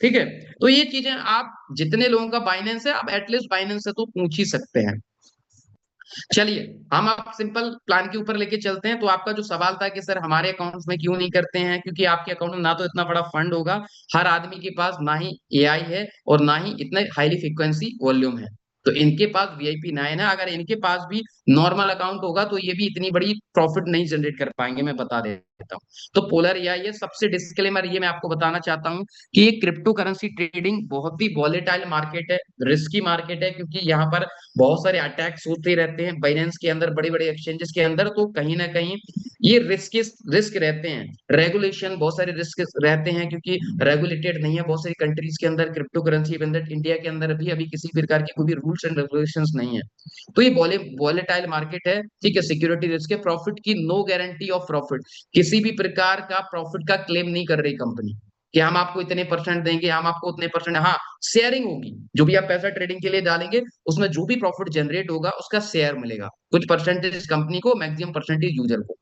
ठीक है। तो ये चीजें आप जितने लोगों का बाइनेंस है, आप एटलीस्ट बाइनेंस से तो पूछ ही सकते हैं। चलिए हम आप सिंपल प्लान के ऊपर लेके चलते हैं। तो आपका जो सवाल था कि सर हमारे अकाउंट्स में क्यों नहीं करते हैं, क्योंकि आपके अकाउंट में ना तो इतना बड़ा फंड होगा, हर आदमी के पास ना ही AI है और ना ही इतने हाईली फ्रीक्वेंसी वॉल्यूम है। तो इनके पास VIP 9 है, अगर इनके पास भी नॉर्मल अकाउंट होगा तो ये भी इतनी बड़ी प्रॉफिट नहीं जनरेट कर पाएंगे, मैं बता देता हूँ। तो पोलर AI है। सबसे डिस्क्लेमर ये मैं आपको बताना चाहता हूँ कि ये क्रिप्टो करेंसी ट्रेडिंग बहुत ही वॉलेटाइल मार्केट है, रिस्की मार्केट है, क्योंकि यहाँ पर बहुत सारे अटैक्स होते रहते हैं बाइनेंस के अंदर, बड़े बड़े एक्सचेंजेस के अंदर। तो कहीं ना कहीं ये रिस्क रहते हैं, रेगुलेशन बहुत सारे रिस्क रहते हैं, क्योंकि रेगुलेटेड नहीं है बहुत सारी कंट्रीज के अंदर क्रिप्टो करेंसी के अंदर। इंडिया के अंदर भी अभी किसी प्रकार की कोई भी रूल्स एंड रेगुलेशंस नहीं है। तो ये वॉलेटाइल मार्केट है, ठीक है। सिक्योरिटी रिस्क है, प्रॉफिट की नो गारंटी ऑफ प्रॉफिट, किसी भी प्रकार का प्रॉफिट का क्लेम नहीं कर रही कंपनी कि हम आपको इतने परसेंट देंगे, हम आपको उतने परसेंट। हाँ, शेयरिंग होगी, जो भी आप पैसा ट्रेडिंग के लिए डालेंगे उसमें जो भी प्रॉफिट जनरेट होगा उसका शेयर मिलेगा, कुछ परसेंटेज कंपनी को, मैक्सिमम परसेंटेज यूजर को।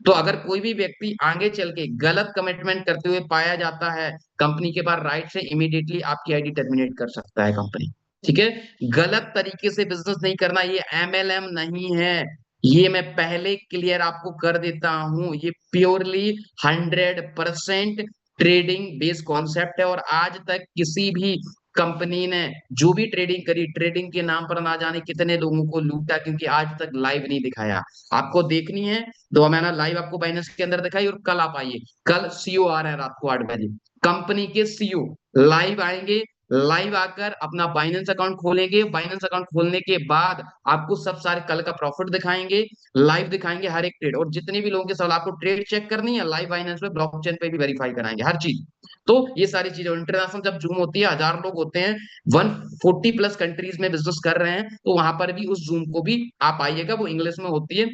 तो अगर कोई भी व्यक्ति आगे चल के गलत कमिटमेंट करते हुए पाया जाता है, कंपनी के पास राइट से इमीडिएटली आपकी ID टर्मिनेट कर सकता है कंपनी, ठीक है। गलत तरीके से बिजनेस नहीं करना, ये MLM नहीं है, ये मैं पहले क्लियर आपको कर देता हूं। ये प्योरली 100% ट्रेडिंग बेस्ड कॉन्सेप्ट है। और आज तक किसी भी कंपनी ने जो भी ट्रेडिंग करी, ट्रेडिंग के नाम पर ना जाने कितने लोगों को लूटा, क्योंकि आज तक लाइव नहीं दिखाया। आपको देखनी है 2 महीना लाइव आपको बाइनेंस के अंदर दिखाई, और कल आप आइए, कल CEO आ रहे हैं रात को 8 बजे, कंपनी के CEO लाइव आएंगे, लाइव आकर अपना बाइनेंस अकाउंट खोलेंगे। बाइनेंस अकाउंट खोलने के बाद आपको सब सारे कल का प्रॉफिट दिखाएंगे, लाइव दिखाएंगे हर एक ट्रेड। और जितने भी लोगों के सवाल आपको ट्रेड चेक करनी है, लाइव बाइनेंस पे, ब्लॉकचेन पे भी वेरीफाई कराएंगे हर चीज। तो ये सारी चीजें इंटरनेशनल जब जूम होती है, 1000 लोग होते हैं, 140+ कंट्रीज में बिजनेस कर रहे हैं, तो वहां पर भी उस जूम को भी आप आइएगा, वो इंग्लिश में होती है,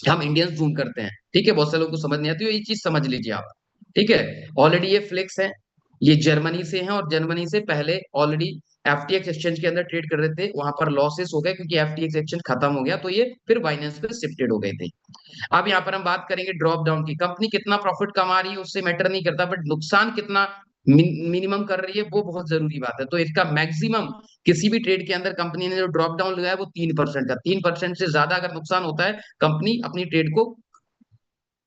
हम इंडियंस जूम करते हैं, ठीक है। बहुत से लोगों को समझ नहीं आती, ये चीज समझ लीजिए आप, ठीक है। ऑलरेडी ये फ्लेक्स है, ये जर्मनी से हैं, और जर्मनी से पहले ऑलरेडी FTX एक्सचेंज के अंदर ट्रेड कर रहे थे, वहां पर लॉसेस हो गए क्योंकि FTX एक्सचेंज खत्म हो गया, तो ये फिर बाइनेंस पे शिफ्टेड हो गए थे। अब यहाँ पर हम बात करेंगे ड्रॉप डाउन की। कंपनी कितना प्रॉफिट कमा रही है उससे मैटर नहीं करता, बट नुकसान कितना मिनिमम कर रही है वो बहुत जरूरी बात है। तो इसका मैक्सिमम किसी भी ट्रेड के अंदर कंपनी ने जो ड्रॉप डाउन लगाया वो 3% का, 3% से ज्यादा अगर नुकसान होता है कंपनी अपनी ट्रेड को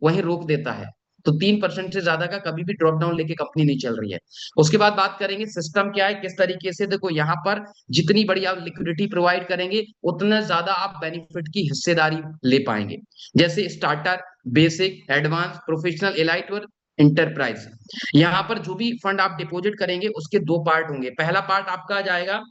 वहीं रोक देता है। तो 3% से ज्यादा का कभी भी ड्रॉप डाउन लेके कंपनी नहीं चल रही है। उसके बाद बात करेंगे सिस्टम क्या है, किस तरीके से। देखो यहाँ पर जितनी बड़ी आप लिक्विडिटी प्रोवाइड करेंगे उतना ज्यादा आप बेनिफिट की हिस्सेदारी ले पाएंगे। जैसे starter, basic, advance, professional, elite और इंटरप्राइज। यहाँ पर जो भी फंड आप डिपॉजिट करेंगे उसके 2 पार्ट होंगे। पहला पार्ट आपका आ जाएगा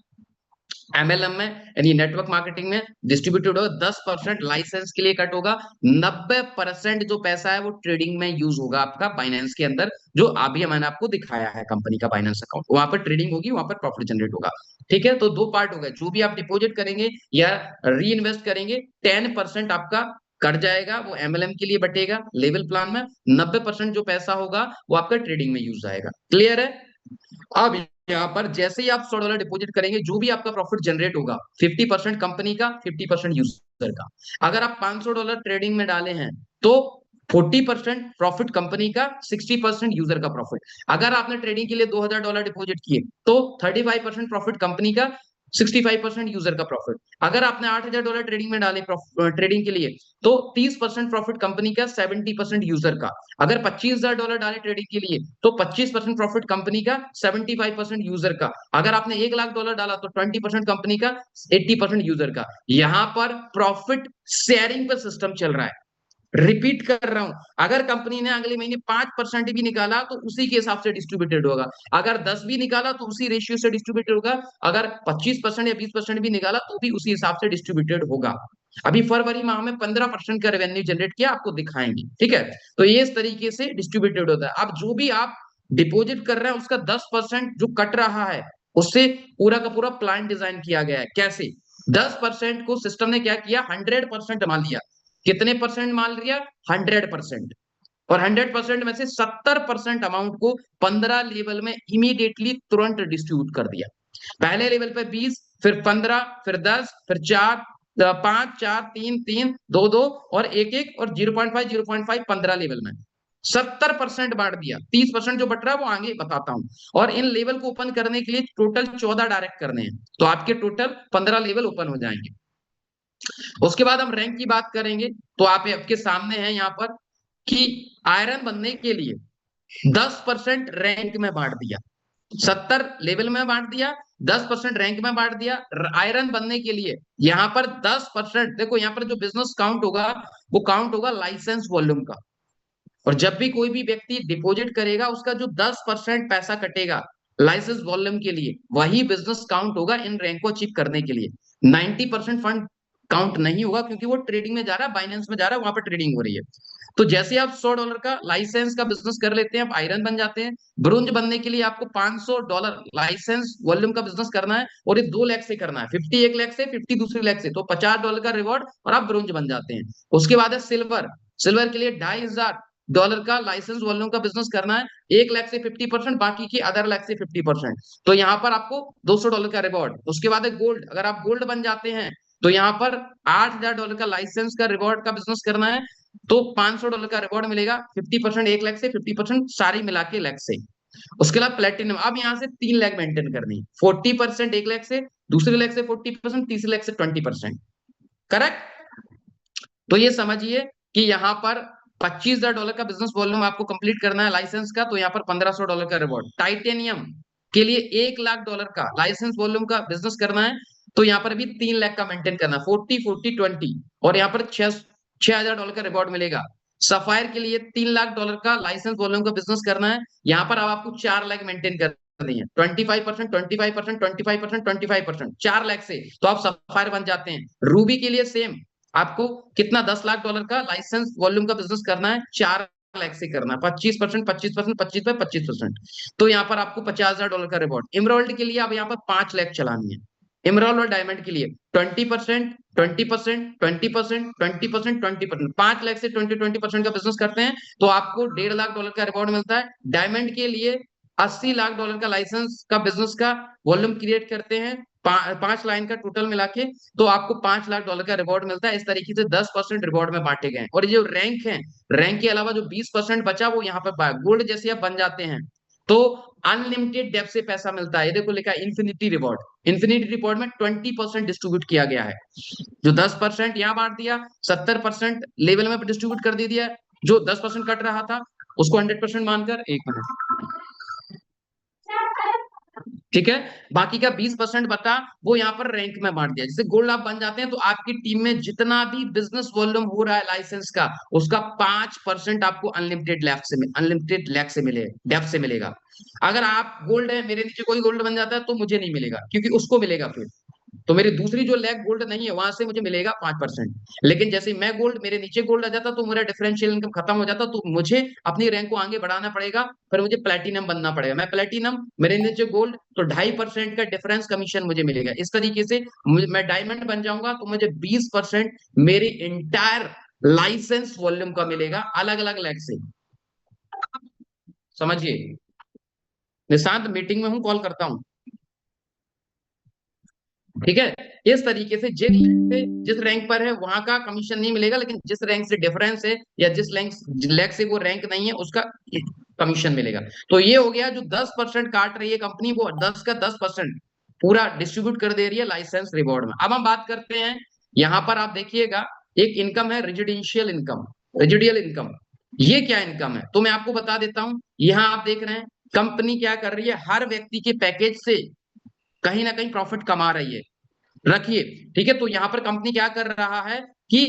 MLM में, यानी नेटवर्क मार्केटिंग में डिस्ट्रीब्यूटेड होगा, 10% लाइसेंस के लिए कट होगा, 90% जो पैसा है वो ट्रेडिंग में यूज होगा आपका बाइनेंस के अंदर, जो अभी मैंने आपको दिखाया है कंपनी का बाइनेंस अकाउंट, वहां पर ट्रेडिंग होगी, वहां पर प्रॉफिट जनरेट होगा, ठीक है। तो 2 पार्ट हो गए, जो भी आप डिपॉजिट करेंगे या री इन्वेस्ट करेंगे 10% आपका कट जाएगा, वो MLM के लिए बटेगा लेवल प्लान में, 90% जो पैसा होगा वो आपका ट्रेडिंग में यूज आएगा। क्लियर है। अब यहाँ पर जैसे ही आप $100 डिपॉजिट करेंगे, जो भी आपका प्रॉफिट जनरेट होगा 50% कंपनी का, 50% यूजर का। अगर आप $500 ट्रेडिंग में डाले हैं तो 40% प्रॉफिट कंपनी का, 60% यूजर का प्रॉफिट। अगर आपने ट्रेडिंग के लिए $2000 डिपॉजिट किए तो 35% प्रॉफिट कंपनी का, 65% यूजर का प्रॉफिट। अगर आपने $8000 ट्रेडिंग में डाले ट्रेडिंग के लिए तो 30% प्रॉफिट कंपनी का, 70% यूजर का। अगर $25000 डाले ट्रेडिंग के लिए तो 25% प्रॉफिट कंपनी का, 75% यूजर का। अगर आपने $1,00,000 डाला तो 20% कंपनी का, 80% यूजर का। यहां पर प्रॉफिट शेयरिंग पे सिस्टम चल रहा है, रिपीट कर रहा हूं, अगर कंपनी ने अगले महीने 5% भी निकाला तो उसी के हिसाब से डिस्ट्रीब्यूटेड होगा, अगर 10 भी निकाला तो उसी रेशियो से डिस्ट्रीब्यूटेड होगा, अगर 25% या 20% भी निकाला तो भी उसी हिसाब से डिस्ट्रीब्यूटेड होगा। अभी फरवरी माह में 15% का रेवेन्यू जनरेट किया, आपको दिखाएंगे, ठीक है। तो ये इस तरीके से डिस्ट्रीब्यूटेड होता है। अब जो भी आप डिपॉजिट कर रहे हैं उसका 10% जो कट रहा है उससे पूरा का पूरा प्लान डिजाइन किया गया है। कैसे? 10% को सिस्टम ने क्या किया, 100% मान लिया। कितने परसेंट मान लिया? 100%। और 100% में से 70% अमाउंट को 15 लेवल में इमीडिएटली तुरंत डिस्ट्रीब्यूट कर दिया। पहले लेवल पे 20, फिर 15, फिर 10, फिर 4, 5, 4, 3, 3, 2, 2 और 1, 1 और 0.5, 0.5 15 लेवल में 70% बांट दिया। 30% जो बट रहा है वो आगे बताता हूं। और इन लेवल को ओपन करने के लिए टोटल 14 डायरेक्ट करने हैं, तो आपके टोटल 15 लेवल ओपन हो जाएंगे। उसके बाद हम रैंक की बात करेंगे, तो आप आपके सामने है यहाँ पर कि आयरन बनने के लिए 10% रैंक में बांट दिया, 70 लेवल में बांट दिया, 10% रैंक में बांट दिया। आयरन बनने के लिए यहाँ पर 10%, देखो यहाँ पर जो बिजनेस काउंट होगा वो काउंट होगा लाइसेंस वॉल्यूम का, और जब भी कोई भी व्यक्ति डिपॉजिट करेगा उसका जो 10% पैसा कटेगा लाइसेंस वॉल्यूम के लिए, वही बिजनेस काउंट होगा इन रैंक को अचीव करने के लिए। 90% फंड काउंट नहीं होगा क्योंकि वो ट्रेडिंग में जा रहा है, बाइनेंस में जा रहा है, वहां पर ट्रेडिंग हो रही है। तो जैसे आप $100 का लाइसेंस का बिजनेस कर लेते हैं, आप आयरन बन जाते हैं। ब्रोंज बनने के लिए आपको $500 लाइसेंस वॉल्यूम का बिजनेस करना है, और ये 2 लाख से करना है, 50 एक लाख से, 50 दूसरी लाख से, तो $50 का रिवॉर्ड और आप ब्रोंज बन जाते हैं। उसके बाद है सिल्वर। सिल्वर के लिए $2500 का लाइसेंस वॉल्यूम का बिजनेस करना है, 1 लाख से 50%, बाकी की अदर लाख से 50%, तो यहाँ पर आपको $200 का रिवॉर्ड। उसके बाद है गोल्ड। अगर आप गोल्ड बन जाते हैं तो यहाँ पर $8000 का लाइसेंस का रिवॉर्ड का बिजनेस करना है, तो $500 का रिवॉर्ड मिलेगा, 50% 1 लाख से, 50% सारी मिला के लाख से। उसके बाद प्लेटिनम, अब यहाँ से 3 लाख मेंटेन करनी है, 40% 1 लाख से, दूसरे लाख से 40%, तीसरे लाख से 20%, करेक्ट। तो ये समझिए कि यहाँ पर $25000 का बिजनेस वॉल्यूम आपको कंप्लीट करना है लाइसेंस का, तो यहाँ पर $1500 का रिवॉर्ड। टाइटेनियम के लिए $1 लाख का लाइसेंस वॉल्यूम का बिजनेस करना है, तो यहाँ पर भी 3 लाख का मेंटेन करना है, 40, 40, 20, और यहाँ पर $6000 का रिवॉर्ड मिलेगा। सफायर के लिए $3 लाख का लाइसेंस वॉल्यूम का बिजनेस करना है, यहाँ पर अब आपको 4 लाख मेंटेन करनी है, 25%, 25%, 25%, 25%, 4 लाख से, तो आप सफायर बन जाते हैं। रूबी के लिए सेम, आपको कितना $10 लाख का लाइसेंस वॉल्यूम का बिजनेस करना है, 4 लाख से करना है, 25%, 25%, 25%, तो यहाँ पर आपको $50000 का रिवॉर्ड। इमराल्ड के लिए अब यहाँ पर 5 लाख चलानी है। इमराल्ड और डायमंड के लिए 20%, 20%, 20%, 20%, 20%, 5 लाख से 20% का बिजनेस करते हैं तो आपको $1.5 लाख का रिवॉर्ड मिलता है। डायमंड के लिए $80 लाख का लाइसेंस का बिजनेस का वॉल्यूम क्रिएट करते हैं, 5 लाइन का टोटल मिला के, तो आपको $5 लाख का रिवॉर्ड मिलता है। इस तरीके से 10% रिवॉर्ड में बांटे गए। और ये जो रैंक है, रैंक के अलावा जो 20% बचा वो यहाँ पर गोल्ड जैसे आप बन जाते हैं तो अनलिमिटेड डेप्थ से पैसा मिलता है। ये देखो लिखा है इन्फिनिटी रिवॉर्ड। इन्फिनिटी रिवॉर्ड में 20% डिस्ट्रीब्यूट किया गया है, जो 10% यहाँ बांट दिया, 70% लेवल में डिस्ट्रीब्यूट कर दे दिया, जो 10% कट रहा था उसको 100% मानकर, 1 मिनट, ठीक है, बाकी का 20% बता वो यहाँ पर रैंक में बांट दिया। जैसे गोल्ड आप बन जाते हैं तो आपकी टीम में जितना भी बिजनेस वॉल्यूम हो रहा है लाइसेंस का, उसका 5% आपको अनलिमिटेड लैख से मिले, डेप्थ से मिलेगा। अगर आप गोल्ड है, मेरे नीचे कोई गोल्ड बन जाता है तो मुझे नहीं मिलेगा, क्योंकि उसको मिलेगा फिर, तो मेरी दूसरी जो लैग गोल्ड नहीं है वहां से मुझे मिलेगा 5%। लेकिन जैसे मैं गोल्ड, मेरे नीचे गोल्ड आ जाता तो मेरा डिफरेंशियल इनकम खत्म हो जाता, तो मुझे अपनी रैंक को आगे बढ़ाना पड़ेगा, फिर मुझे प्लेटिनम बनना पड़ेगा। मैं प्लेटिनम, मेरे नीचे गोल्ड, तो 2.5% का डिफरेंस कमीशन मुझे मिलेगा। इस तरीके से मैं डायमंड बन जाऊंगा तो मुझे 20% मेरी इंटायर लाइसेंस वॉल्यूम का मिलेगा, अलग अलग लैग से। समझिए, निशांत मीटिंग में हूं, कॉल करता हूं, ठीक है। इस तरीके से जिस रैंक पर है वहां का कमीशन नहीं मिलेगा, लेकिन जिस रैंक से डिफरेंस है या जिस रैंक से वो रैंक नहीं है उसका कमीशन मिलेगा। तो ये हो गया, जो 10% काट रही है कंपनी वो 10 का 10% पूरा डिस्ट्रीब्यूट कर दे रही है लाइसेंस रिवॉर्ड में। अब हम बात करते हैं, यहाँ पर आप देखिएगा एक इनकम है रेजिडेंशियल इनकम, रेजिडियल इनकम। ये क्या इनकम है तो मैं आपको बता देता हूं। यहाँ आप देख रहे हैं कंपनी क्या कर रही है, हर व्यक्ति के पैकेज से कहीं ना कहीं प्रॉफिट कमा रही है, रखिए, ठीक है। तो यहाँ पर कंपनी क्या कर रहा है कि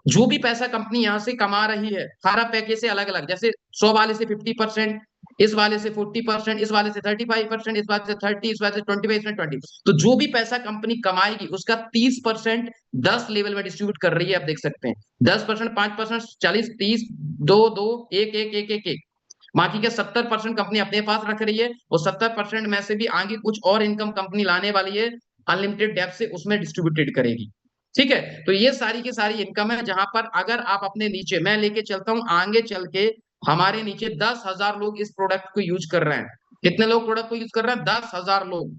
जो भी पैसा कंपनी यहाँ से कमा रही है हर पैकेज से अलग अलग, जैसे 100 वाले से 50%, इस वाले से 40%, इस वाले से 35%, इस वाले से 30, इस वाले से 25%, 20, तो जो भी पैसा कंपनी कमाएगी उसका 30% 10 लेवल में डिस्ट्रीब्यूट कर रही है। आप देख सकते हैं 10%, 5%, 40, 30, 2, 2, 1, 1, 1, 1, 1, बाकी के 70% कंपनी अपने पास रख रही है, और 70% में से भी आगे कुछ और इनकम कंपनी लाने वाली है अनलिमिटेड डेप्थ से, उसमें डिस्ट्रीब्यूटेड करेगी। ठीक है, तो ये सारी की सारी इनकम है, जहां पर अगर आप अपने नीचे, मैं लेके चलता हूं आगे चल के, हमारे नीचे 10,000 लोग इस प्रोडक्ट को यूज कर रहे हैं। कितने लोग प्रोडक्ट को यूज कर रहे हैं? 10,000 लोग।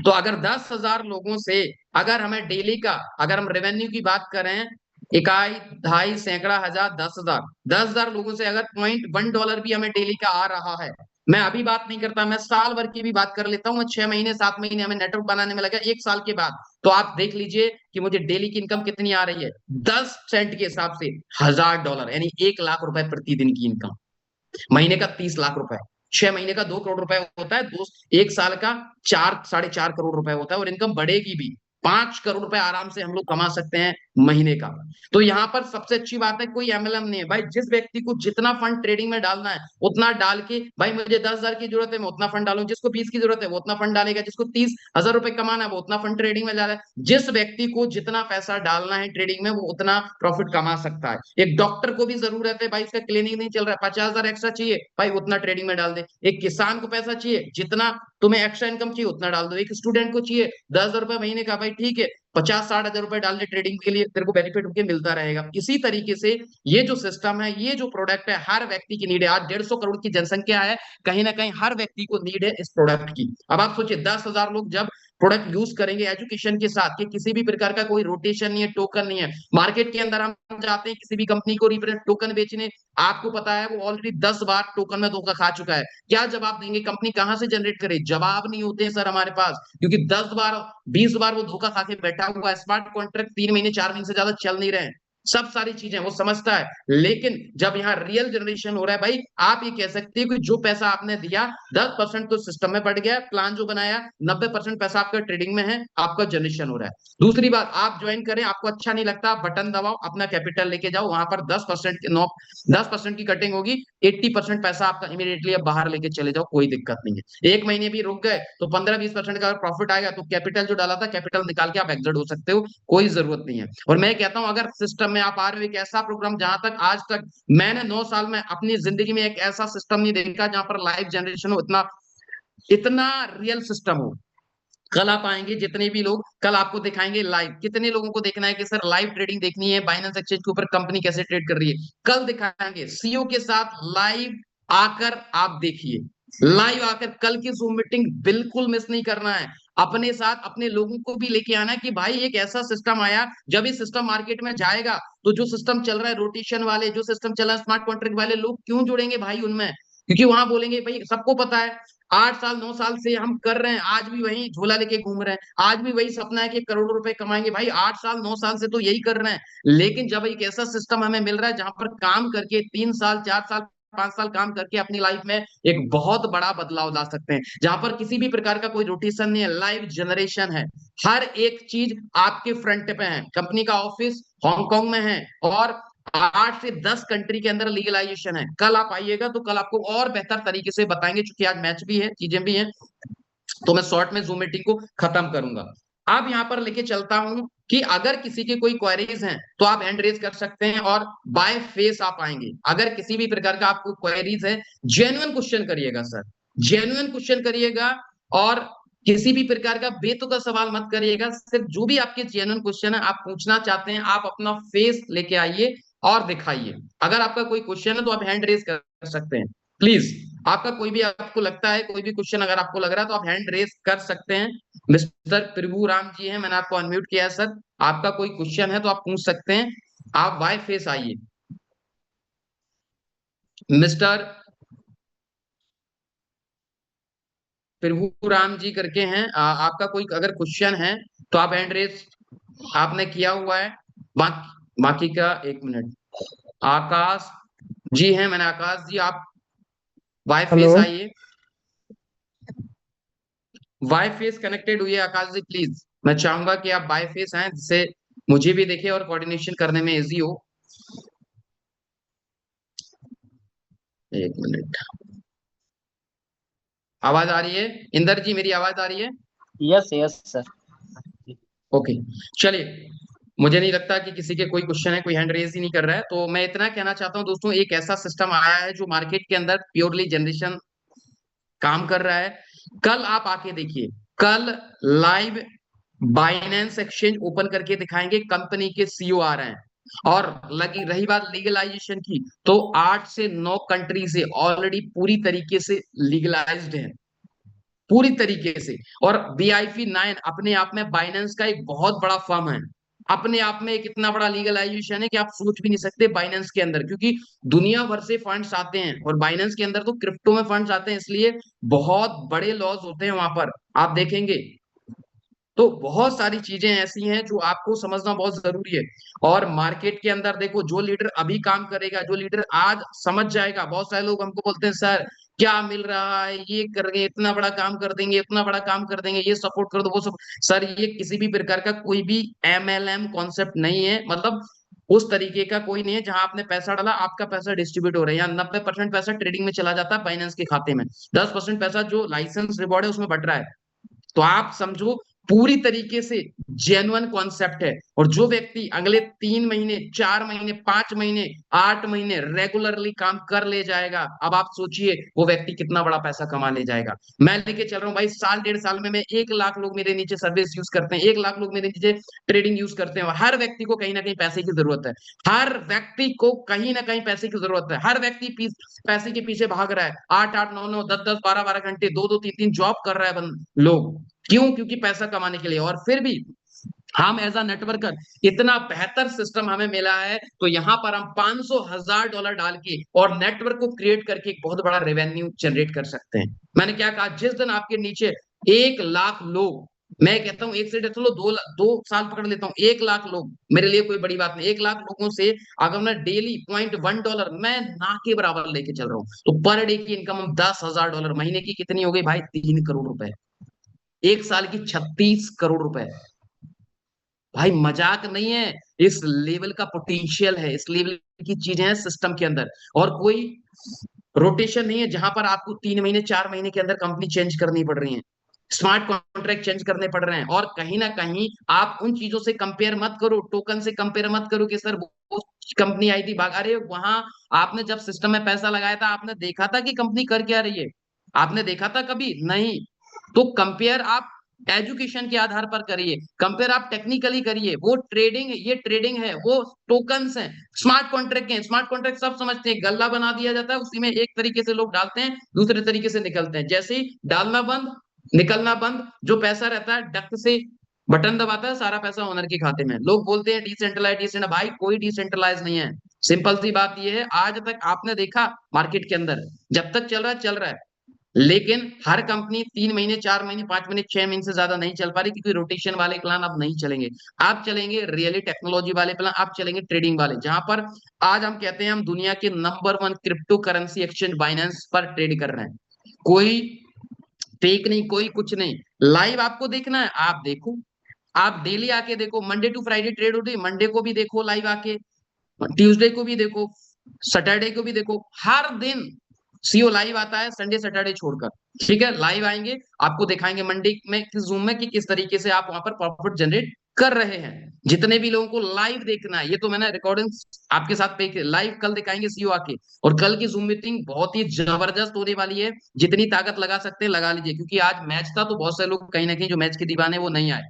तो अगर 10,000 लोगों से अगर हमें डेली का, अगर हम रेवेन्यू की बात करें, इकाई, ढाई, सैकड़ा, हजार, 10,000, 10,000 लोगों से अगर $0.1 भी हमें डेली का आ रहा है, मैं अभी बात नहीं करता, मैं साल भर की भी बात कर लेता हूँ, मैं 6 महीने 7 महीने हमें नेटवर्क बनाने में लगा, 1 साल के बाद, तो आप देख लीजिए कि मुझे डेली की इनकम कितनी आ रही है। 10 सेंट के हिसाब से $1,000, यानी 1 लाख रुपए प्रतिदिन की इनकम। महीने का 30 लाख रुपए, 6 महीने का 2 करोड़ रुपए होता है, 1 साल का 4, 4.5 करोड़ रुपए होता है, और इनकम बढ़ेगी भी। 5 करोड़ रुपए आराम से हम लोग कमा सकते हैं महीने का। तो यहाँ पर सबसे अच्छी बात है, कोई एमएलएम नहीं है भाई। जिस व्यक्ति को जितना फंड ट्रेडिंग में डालना है उतना डाल के, भाई मुझे 10,000 की जरूरत है मैं उतना फंड डालूं, जिसको 20 की जरूरत है वो उतना फंड डालेगा, जिसको 30,000 रुपए कमाना है वो उतना फंड ट्रेडिंग में डाला है। जिस व्यक्ति को जितना पैसा डालना है ट्रेडिंग में वो उतना प्रॉफिट कमा सकता है। एक डॉक्टर को भी जरूरत है भाई, इसका क्लिनिक नहीं चल रहा है, 50,000 एक्स्ट्रा चाहिए, भाई उतना ट्रेडिंग में डाल दे। एक किसान को पैसा चाहिए, जितना तुम्हें एक्स्ट्रा इनकम चाहिए उतना डाल दो। एक स्टूडेंट को चाहिए 10,000 रुपए महीने का, भाई ठीक है 50-60 हजार रुपए डाल दे ट्रेडिंग के लिए, तेरे को बेनिफिट होकर मिलता रहेगा। इसी तरीके से ये जो सिस्टम है, ये जो प्रोडक्ट है, हर व्यक्ति की नीड है। आज 150 करोड़ की जनसंख्या है, कहीं ना कहीं हर व्यक्ति को नीड है इस प्रोडक्ट की। अब आप सोचिए 10,000 लोग जब प्रोडक्ट यूज करेंगे एजुकेशन के साथ, कि किसी भी प्रकार का कोई रोटेशन नहीं है, टोकन नहीं है, मार्केट के अंदर हम जाते हैं किसी भी कंपनी को रिप्रेजेंट टोकन बेचने, आपको पता है वो ऑलरेडी 10 बार टोकन में धोखा खा चुका है। क्या जवाब देंगे? कंपनी कहां से जनरेट करे? जवाब नहीं होते हैं सर हमारे पास, क्योंकि 10 बार 20 बार वो धोखा खा के बैठा हुआ है। स्मार्ट कॉन्ट्रैक्ट 3 महीने 4 महीने से ज्यादा चल नहीं रहे हैं, सब सारी चीजें वो समझता है। लेकिन जब यहाँ रियल जनरेशन हो रहा है भाई, आप ये कह सकते हैं कि जो पैसा आपने दिया 10% तो सिस्टम में बढ़ गया, प्लान जो बनाया 90% पैसा आपका ट्रेडिंग में है, आपका जनरेशन हो रहा है। दूसरी बात, आप ज्वाइन करें, आपको अच्छा नहीं लगता, बटन दबाओ, अपना कैपिटल लेके जाओ, वहां पर 10% की कटिंग होगी, 80% पैसा आपका इमीडिएटली अब बाहर लेके चले जाओ, कोई दिक्कत नहीं है। 1 महीने भी रुक गए तो 15-20% का प्रॉफिट आएगा, तो कैपिटल जो डाला था कैपिटल निकाल के आप एग्जिट हो सकते हो, कोई जरूरत नहीं है। और मैं कहता हूं अगर सिस्टम में आप आ रहे हो, एक ऐसा प्रोग्राम जहां तक आज तक मैंने 9 साल में अपनी जिंदगी में एक ऐसा सिस्टम नहीं देखा जहां पर लाइव जनरेशन हो, इतना इतना रियल सिस्टम हो। कल आप आएंगे, जितने भी लोग, कल आपको दिखाएंगे लाइव। कितने लोगों को देखना है कि सर लाइव ट्रेडिंग देखनी है, बाइनेंस एक्सचेंज के ऊपर कंपनी कैसे ट्रेड कर रही है, कल दिखाएंगे सीईओ के साथ लाइव आकर आप देखिए। लाइव आकर कल की जूम मीटिंग बिल्कुल मिस नहीं करना है। अपने साथ अपने लोगों को भी लेके आना है कि भाई एक ऐसा सिस्टम आया, जब ये सिस्टम मार्केट में जाएगा तो जो सिस्टम चल रहा है रोटेशन वाले, जो सिस्टम चल रहा है स्मार्ट कॉन्ट्रैक्ट वाले, लोग क्यों जुड़ेंगे भाई उनमें? क्योंकि वहां बोलेंगे भाई सबको पता है 8 साल 9 साल से हम कर रहे हैं, आज भी वही झोला लेके घूम रहे हैं, आज भी वही सपना है कि करोड़ों रुपए कमाएंगे। भाई 8 साल 9 साल से तो यही कर रहे हैं, लेकिन जब एक ऐसा सिस्टम हमें मिल रहा है जहां पर काम करके 3 साल 4 साल 5 साल काम करके अपनी लाइफ में एक बहुत बड़ा बदलाव ला सकते हैं, जहां पर किसी भी प्रकार का कोई रोटेशन नहीं है, लाइव जनरेशन है, हर एक चीज आपके फ्रंट पे है। कंपनी का ऑफिस हांगकांग में है और 8 से 10 कंट्री के अंदर लीगलाइजेशन है। कल आप आइएगा तो कल आपको और बेहतर तरीके से बताएंगे, क्योंकि आज मैच भी है, चीजें भी हैं, तो मैं शॉर्ट में जूम मीटिंग को खत्म करूंगा। अब यहाँ पर लेके चलता हूं कि अगर किसी के कोई क्वेरीज हैं तो आप हैंड रेज कर सकते हैं और बाय फेस आप आएंगे। अगर किसी भी प्रकार का आपको क्वेरीज है, जेन्युइन क्वेश्चन करिएगा सर, जेन्युइन क्वेश्चन करिएगा, और किसी भी प्रकार का बेतुका सवाल मत करिएगा। सिर्फ जो भी आपके जेन्युइन क्वेश्चन है आप पूछना चाहते हैं, आप अपना फेस लेके आइए और दिखाइए। अगर आपका कोई क्वेश्चन है तो आप हैंड रेज कर सकते हैं, प्लीज। आपका कोई भी, आपको लगता है कोई भी क्वेश्चन अगर आपको लग रहा है तो आप हैंड रेज कर सकते हैं। मिस्टर प्रभु राम जी हैं, मैंने आपको अनम्यूट किया है सर, आपका कोई क्वेश्चन है तो आप पूछ सकते हैं, आप बाय फेस आइए। मिस्टर प्रभु राम जी करके हैं, आपका कोई अगर क्वेश्चन है तो आप हैंड रेज आपने किया हुआ है। बाकी का 1 मिनट, आकाश जी हैं, मैंने आकाश जी, आप वाई फेस आइए, वाई फेस कनेक्टेड हुई है आकाश जी, प्लीज मैं चाहूंगा कि आप वाई फेस आए, जिससे मुझे भी देखे और कोऑर्डिनेशन करने में इजी हो। एक मिनट, आवाज आ रही है इंदर जी? मेरी आवाज आ रही है? Yes yes sir. ओके, चलिए। मुझे नहीं लगता कि किसी के कोई क्वेश्चन है, कोई हैंड रेज ही नहीं कर रहा है, तो मैं इतना कहना चाहता हूं दोस्तों, एक ऐसा सिस्टम आया है जो मार्केट के अंदर प्योरली जनरेशन काम कर रहा है। कल आप आके देखिए, कल लाइव बाइनेंस एक्सचेंज ओपन करके दिखाएंगे, कंपनी के सीईओ आ रहे हैं। और लगी रही बात लीगलाइजेशन की, तो 8 से 9 कंट्री से ऑलरेडी पूरी तरीके से लीगलाइज्ड है, पूरी तरीके से। और BIF9 अपने आप में बाइनेंस का एक बहुत बड़ा फर्म है, अपने आप में एक इतना बड़ा लीगलाइजेशन है कि आप सोच भी नहीं सकते बाइनेंस के अंदर, क्योंकि दुनिया भर से फंड्स आते हैं और बाइनेंस के अंदर तो क्रिप्टो में फंड्स आते हैं, इसलिए बहुत बड़े लॉस होते हैं वहां पर, आप देखेंगे। तो बहुत सारी चीजें ऐसी हैं जो आपको समझना बहुत जरूरी है। और मार्केट के अंदर देखो, जो लीडर अभी काम करेगा, जो लीडर आज समझ जाएगा, बहुत सारे लोग हमको बोलते हैं सर क्या मिल रहा है, ये करेंगे, इतना बड़ा काम कर देंगे, इतना बड़ा काम कर देंगे, ये सपोर्ट कर दो, वो सब। सर ये किसी भी प्रकार का कोई भी MLM कॉन्सेप्ट नहीं है, मतलब उस तरीके का कोई नहीं है जहां आपने पैसा डाला आपका पैसा डिस्ट्रीब्यूट हो रहा है। यहाँ 90% पैसा ट्रेडिंग में चला जाता है बाइनेंस के खाते में, 10% पैसा जो लाइसेंस रिवॉर्ड है उसमें बट रहा है। तो आप समझो पूरी तरीके से जेन्युइन कॉन्सेप्ट है। और जो व्यक्ति अगले 3 महीने, 4 महीने, 5 महीने, 8 महीने रेगुलरली काम कर ले जाएगा, अब आप सोचिए वो व्यक्ति कितना बड़ा पैसा कमा ले जाएगा। मैं लेके चल रहा हूँ भाई, साल 1.5 साल में मैं 1 लाख लोग मेरे नीचे सर्विस यूज करते हैं, 1 लाख लोग मेरे नीचे ट्रेडिंग यूज करते हैं, और हर व्यक्ति को कहीं ना कहीं पैसे की जरूरत है, हर व्यक्ति को कहीं ना कहीं पैसे की जरूरत है, हर व्यक्ति पैसे के पीछे भाग रहा है, 8-8, 9-9, 10-10, 12-12 घंटे, 2-2, 3-3 जॉब कर रहा है लोग, क्यों? क्योंकि पैसा कमाने के लिए। और फिर भी हम एज अ नेटवर्कर, इतना बेहतर सिस्टम हमें मिला है, तो यहां पर हम $500,000 डाल के और नेटवर्क को क्रिएट करके एक बहुत बड़ा रेवेन्यू जनरेट कर सकते हैं। मैंने क्या कहा, जिस दिन आपके नीचे 1 लाख लोग, मैं कहता हूं एक से चलो 2 साल पकड़ लेता हूं, 1 लाख लोग मेरे लिए कोई बड़ी बात नहीं, 1 लाख लोगों से अगर मैं डेली $0.1 मैं ना के बराबर लेके चल रहा हूं, तो पर डे की इनकम हम $10,000, महीने की कितनी हो गई भाई? 3 करोड़ रुपए, 1 साल की 36 करोड़ रुपए। भाई मजाक नहीं है, इस लेवल का पोटेंशियल है, इस लेवल की चीजें हैं सिस्टम के अंदर। और कोई रोटेशन नहीं है जहां पर आपको 3 महीने 4 महीने के अंदर कंपनी चेंज करनी पड़ रही है, स्मार्ट कॉन्ट्रैक्ट चेंज करने पड़ रहे हैं। और कहीं ना कहीं आप उन चीजों से कंपेयर मत करो, टोकन से कंपेयर मत करो कि सर वो कंपनी आई थी भाग, अरे वहां आपने जब सिस्टम में पैसा लगाया था आपने देखा था कि कंपनी कर क्या रही है? आपने देखा था कभी? नहीं। तो कंपेयर आप एजुकेशन के आधार पर करिए, कंपेयर आप टेक्निकली करिए। वो ट्रेडिंग, ये ट्रेडिंग है, वो टोकन्स हैं, स्मार्ट कॉन्ट्रैक्ट हैं। स्मार्ट कॉन्ट्रैक्ट सब समझते हैं, गल्ला बना दिया जाता है, उसी में एक तरीके से लोग डालते हैं, दूसरे तरीके से निकलते हैं। जैसे ही डालना बंद, निकलना बंद, जो पैसा रहता है डक से बटन दबाता है, सारा पैसा ओनर के खाते में। लोग बोलते हैं डिसेंट्रलाइज, भाई कोई डिसेंट्रलाइज नहीं है। सिंपल सी बात यह है, आज तक आपने देखा मार्केट के अंदर जब तक चल रहा है चल रहा है, लेकिन हर कंपनी 3 महीने, 4 महीने, 5 महीने, 6 महीने से ज्यादा नहीं चल पा रही, क्योंकि रोटेशन वाले प्लान अब नहीं चलेंगे। आप चलेंगे रियली टेक्नोलॉजी वाले प्लान, आप चलेंगे ट्रेडिंग वाले, जहां पर आज हम कहते हैं हम दुनिया के number 1 crypto currency exchange Binance पर ट्रेड कर रहे हैं। कोई फेक नहीं, कोई कुछ नहीं, लाइव आपको देखना है आप देखो, आप डेली आके देखो, मंडे टू फ्राइडे ट्रेड होती है, मंडे को भी देखो लाइव आके, ट्यूसडे को भी देखो, सैटरडे को भी देखो, हर दिन सीओ लाइव आता है, संडे सैटरडे छोड़कर। ठीक है, लाइव आएंगे, आपको दिखाएंगे मंडे में जूम में कि किस तरीके से आप वहां पर प्रॉफिट जनरेट कर रहे हैं। जितने भी लोगों को लाइव देखना है, ये तो मैंने रिकॉर्डिंग आपके साथ पे लाइव कल दिखाएंगे सीओ आके। और कल की जूम मीटिंग बहुत ही जबरदस्त होने वाली है, जितनी ताकत लगा सकते हैं लगा लीजिए, क्योंकि आज मैच था तो बहुत सारे लोग कहीं ना कहीं जो मैच के दीवाने वो नहीं आए,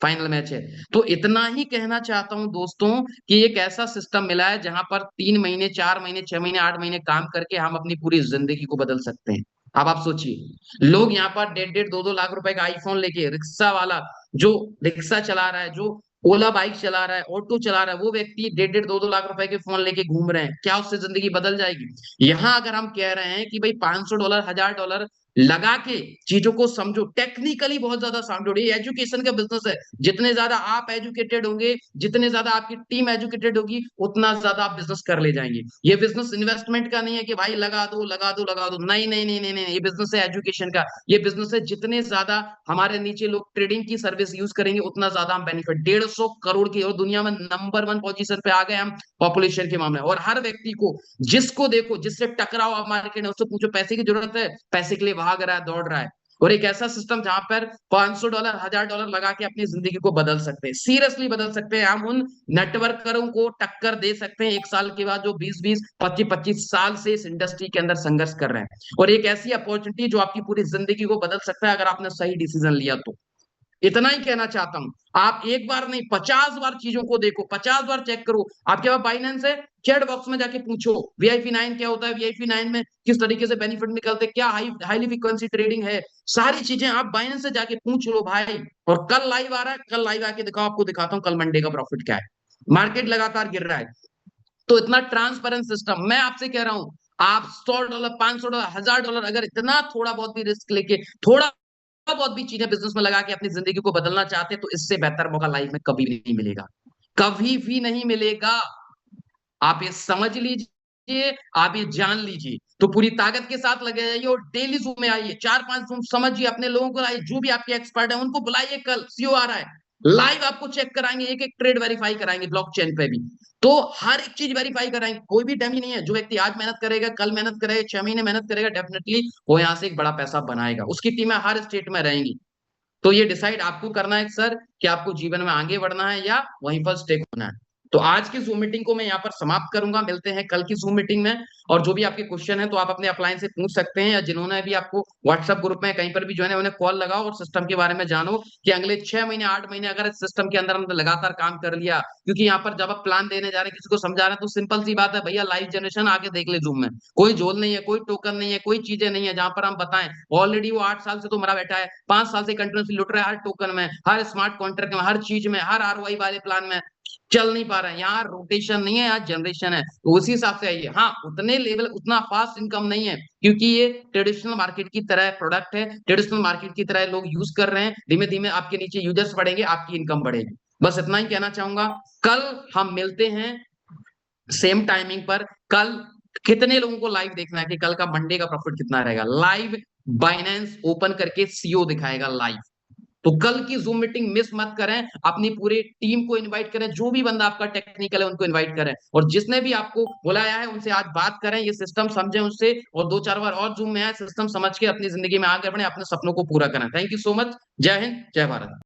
फाइनल मैच है। तो इतना ही कहना चाहता हूं दोस्तों कि एक ऐसा सिस्टम मिला है जहां पर 3 महीने, 4 महीने, 6 महीने, 8 महीने काम करके हम अपनी पूरी जिंदगी को बदल सकते हैं। अब आप सोचिए, लोग यहाँ पर 1.5-2 लाख रुपए का आईफोन लेके, रिक्शा वाला जो रिक्शा चला रहा है, जो ओला बाइक चला रहा है, ऑटो चला रहा है, वो व्यक्ति 1.5-2 लाख रुपए के फोन लेके घूम रहे हैं, क्या उससे जिंदगी बदल जाएगी? यहाँ अगर हम कह रहे हैं कि भाई $500, $1000 लगा के चीजों को समझो, टेक्निकली बहुत ज्यादा साउंड हो रही है। एजुकेशन का बिजनेस है, जितने ज्यादा आप एजुकेटेड होंगे, जितने ज्यादा आपकी टीम एजुकेटेड होगी, उतना ज्यादा आप बिजनेस कर ले जाएंगे। ये बिजनेस इन्वेस्टमेंट का नहीं है कि भाई लगा दो लगा दो लगा दो, नहीं नहीं नहीं नहीं नहीं, ये बिजनेस है एजुकेशन का। ये बिजनेस है, जितने ज्यादा हमारे नीचे लोग ट्रेडिंग की सर्विस यूज करेंगे, उतना ज्यादा हम बेनिफिट। 150 करोड़ की और दुनिया में नंबर 1 पोजीशन पे आ गए हम पॉपुलेशन के मामले। और हर व्यक्ति को, जिसको देखो, जिससे टकराओ आप मार्केट में, उससे पूछो पैसे की जरूरत है, पैसे के लिए भाग रहा है, दौड़ रहा है। और एक ऐसा सिस्टम जहां पर $500 $1000 लगा के अपनी जिंदगी को बदल सकते हैं, सीरियसली बदल सकते हैं। हम उन नेटवर्करों को टक्कर दे सकते हैं 1 साल के बाद, जो 20-20 25-25 साल से इस इंडस्ट्री के अंदर संघर्ष कर रहे हैं। और एक ऐसी अपॉर्चुनिटी जो आपकी पूरी जिंदगी को बदल सकता है अगर आपने सही डिसीजन लिया तो। इतना ही कहना चाहता हूं। आप एक बार नहीं 50 बार चीजों को देखो, 50 बार चेक करो। आपके पास बाइनेंस है, चैट बॉक्स में जाके पूछो VIP9 क्या होता है, VIP9 में किस तरीके से बेनिफिट निकलते, क्या हाईली फ्रीक्वेंसी ट्रेडिंग है, सारी चीजें आप बाइनेंस से जाके पूछ लो भाई। और कल लाइव आ रहा है, कल लाइव आके दिखाओ, आपको दिखाता हूं कल मंडे का प्रॉफिट क्या है। मार्केट लगातार गिर रहा है, तो इतना ट्रांसपेरेंट सिस्टम। मैं आपसे कह रहा हूं, आप $100 $500 $1000 अगर इतना थोड़ा बहुत भी रिस्क लेके, थोड़ा बहुत भी चीजें बिजनेस में लगा के अपनी जिंदगी को बदलना चाहते, तो इससे बेहतर मौका लाइफ में कभी भी नहीं मिलेगा, कभी भी नहीं मिलेगा। आप ये समझ लीजिए, आप ये जान लीजिए। तो पूरी ताकत के साथ लगे जाइए और डेली जूम में आइए, 4-5 जूम समझिए, अपने लोगों को लाइए, जो भी आपके एक्सपर्ट है उनको बुलाइए। कल सीओ आ रहा है, लाइव आपको चेक कराएंगे, एक एक ट्रेड वेरीफाई कराएंगे ब्लॉकचेन पे भी। तो हर एक चीज वेरीफाई कराएंगे, कोई भी डमी नहीं है। जो व्यक्ति आज मेहनत करेगा, कल मेहनत करेगा, 6 महीने मेहनत करेगा, डेफिनेटली वो यहाँ से एक बड़ा पैसा बनाएगा। उसकी टीमें हर स्टेट में रहेंगी। तो ये डिसाइड आपको करना है सर, कि आपको जीवन में आगे बढ़ना है या वहीं पर स्टेक होना है। तो आज की जूम मीटिंग को मैं यहाँ पर समाप्त करूंगा, मिलते हैं कल की जूम मीटिंग में। और जो भी आपके क्वेश्चन है तो आप अपने अपलाइन से पूछ सकते हैं, या जिन्होंने भी आपको व्हाट्सएप ग्रुप में कहीं पर भी ज्वाइन है, उन्हें कॉल लगाओ और सिस्टम के बारे में जानो कि अगले 6 महीने 8 महीने अगर इस सिस्टम के अंदर हमने लगातार काम कर लिया। क्योंकि यहाँ पर जब आप प्लान देने जा रहे हैं, किसी को समझा रहे हैं, तो सिंपल सी बात है भैया, लाइव जनरेशन आके देख ले जूम में। कोई झोल नहीं है, कोई टोकन नहीं है, कोई चीजें नहीं है जहां पर हम बताएं। ऑलरेडी वो 8 साल से तो मरा बैठा है, 5 साल से कंटिन्यूसली लुट रहा है, हर टोकन में, हर स्मार्ट कॉन्ट्रैक्ट में, हर चीज में, हर ROI वाले प्लान में चल नहीं पा रहा है। यहाँ रोटेशन नहीं है, यहाँ जनरेशन है। तो उसी हिसाब से आइए। हाँ, उतने लेवल, उतना फास्ट इनकम नहीं है, क्योंकि ये ट्रेडिशनल मार्केट की तरह प्रोडक्ट है, ट्रेडिशनल मार्केट की तरह लोग यूज कर रहे हैं। धीमे धीमे आपके नीचे यूजर्स बढ़ेंगे, आपकी इनकम बढ़ेगी। बस इतना ही कहना चाहूंगा। कल हम मिलते हैं सेम टाइमिंग पर। कल कितने लोगों को लाइव देखना है कि कल का मंडे का प्रॉफिट कितना रहेगा? लाइव बाइनेंस ओपन करके सीओ दिखाएगा लाइव। तो कल की जूम मीटिंग मिस मत करें, अपनी पूरी टीम को इनवाइट करें, जो भी बंदा आपका टेक्निकल है उनको इनवाइट करें, और जिसने भी आपको बुलाया है उनसे आज बात करें, ये सिस्टम समझें उससे, और 2-4 बार और जूम में आए, सिस्टम समझ के अपनी जिंदगी में आगे बढ़े, अपने सपनों को पूरा करें। Thank you so much. जय हिंद, जय भारत।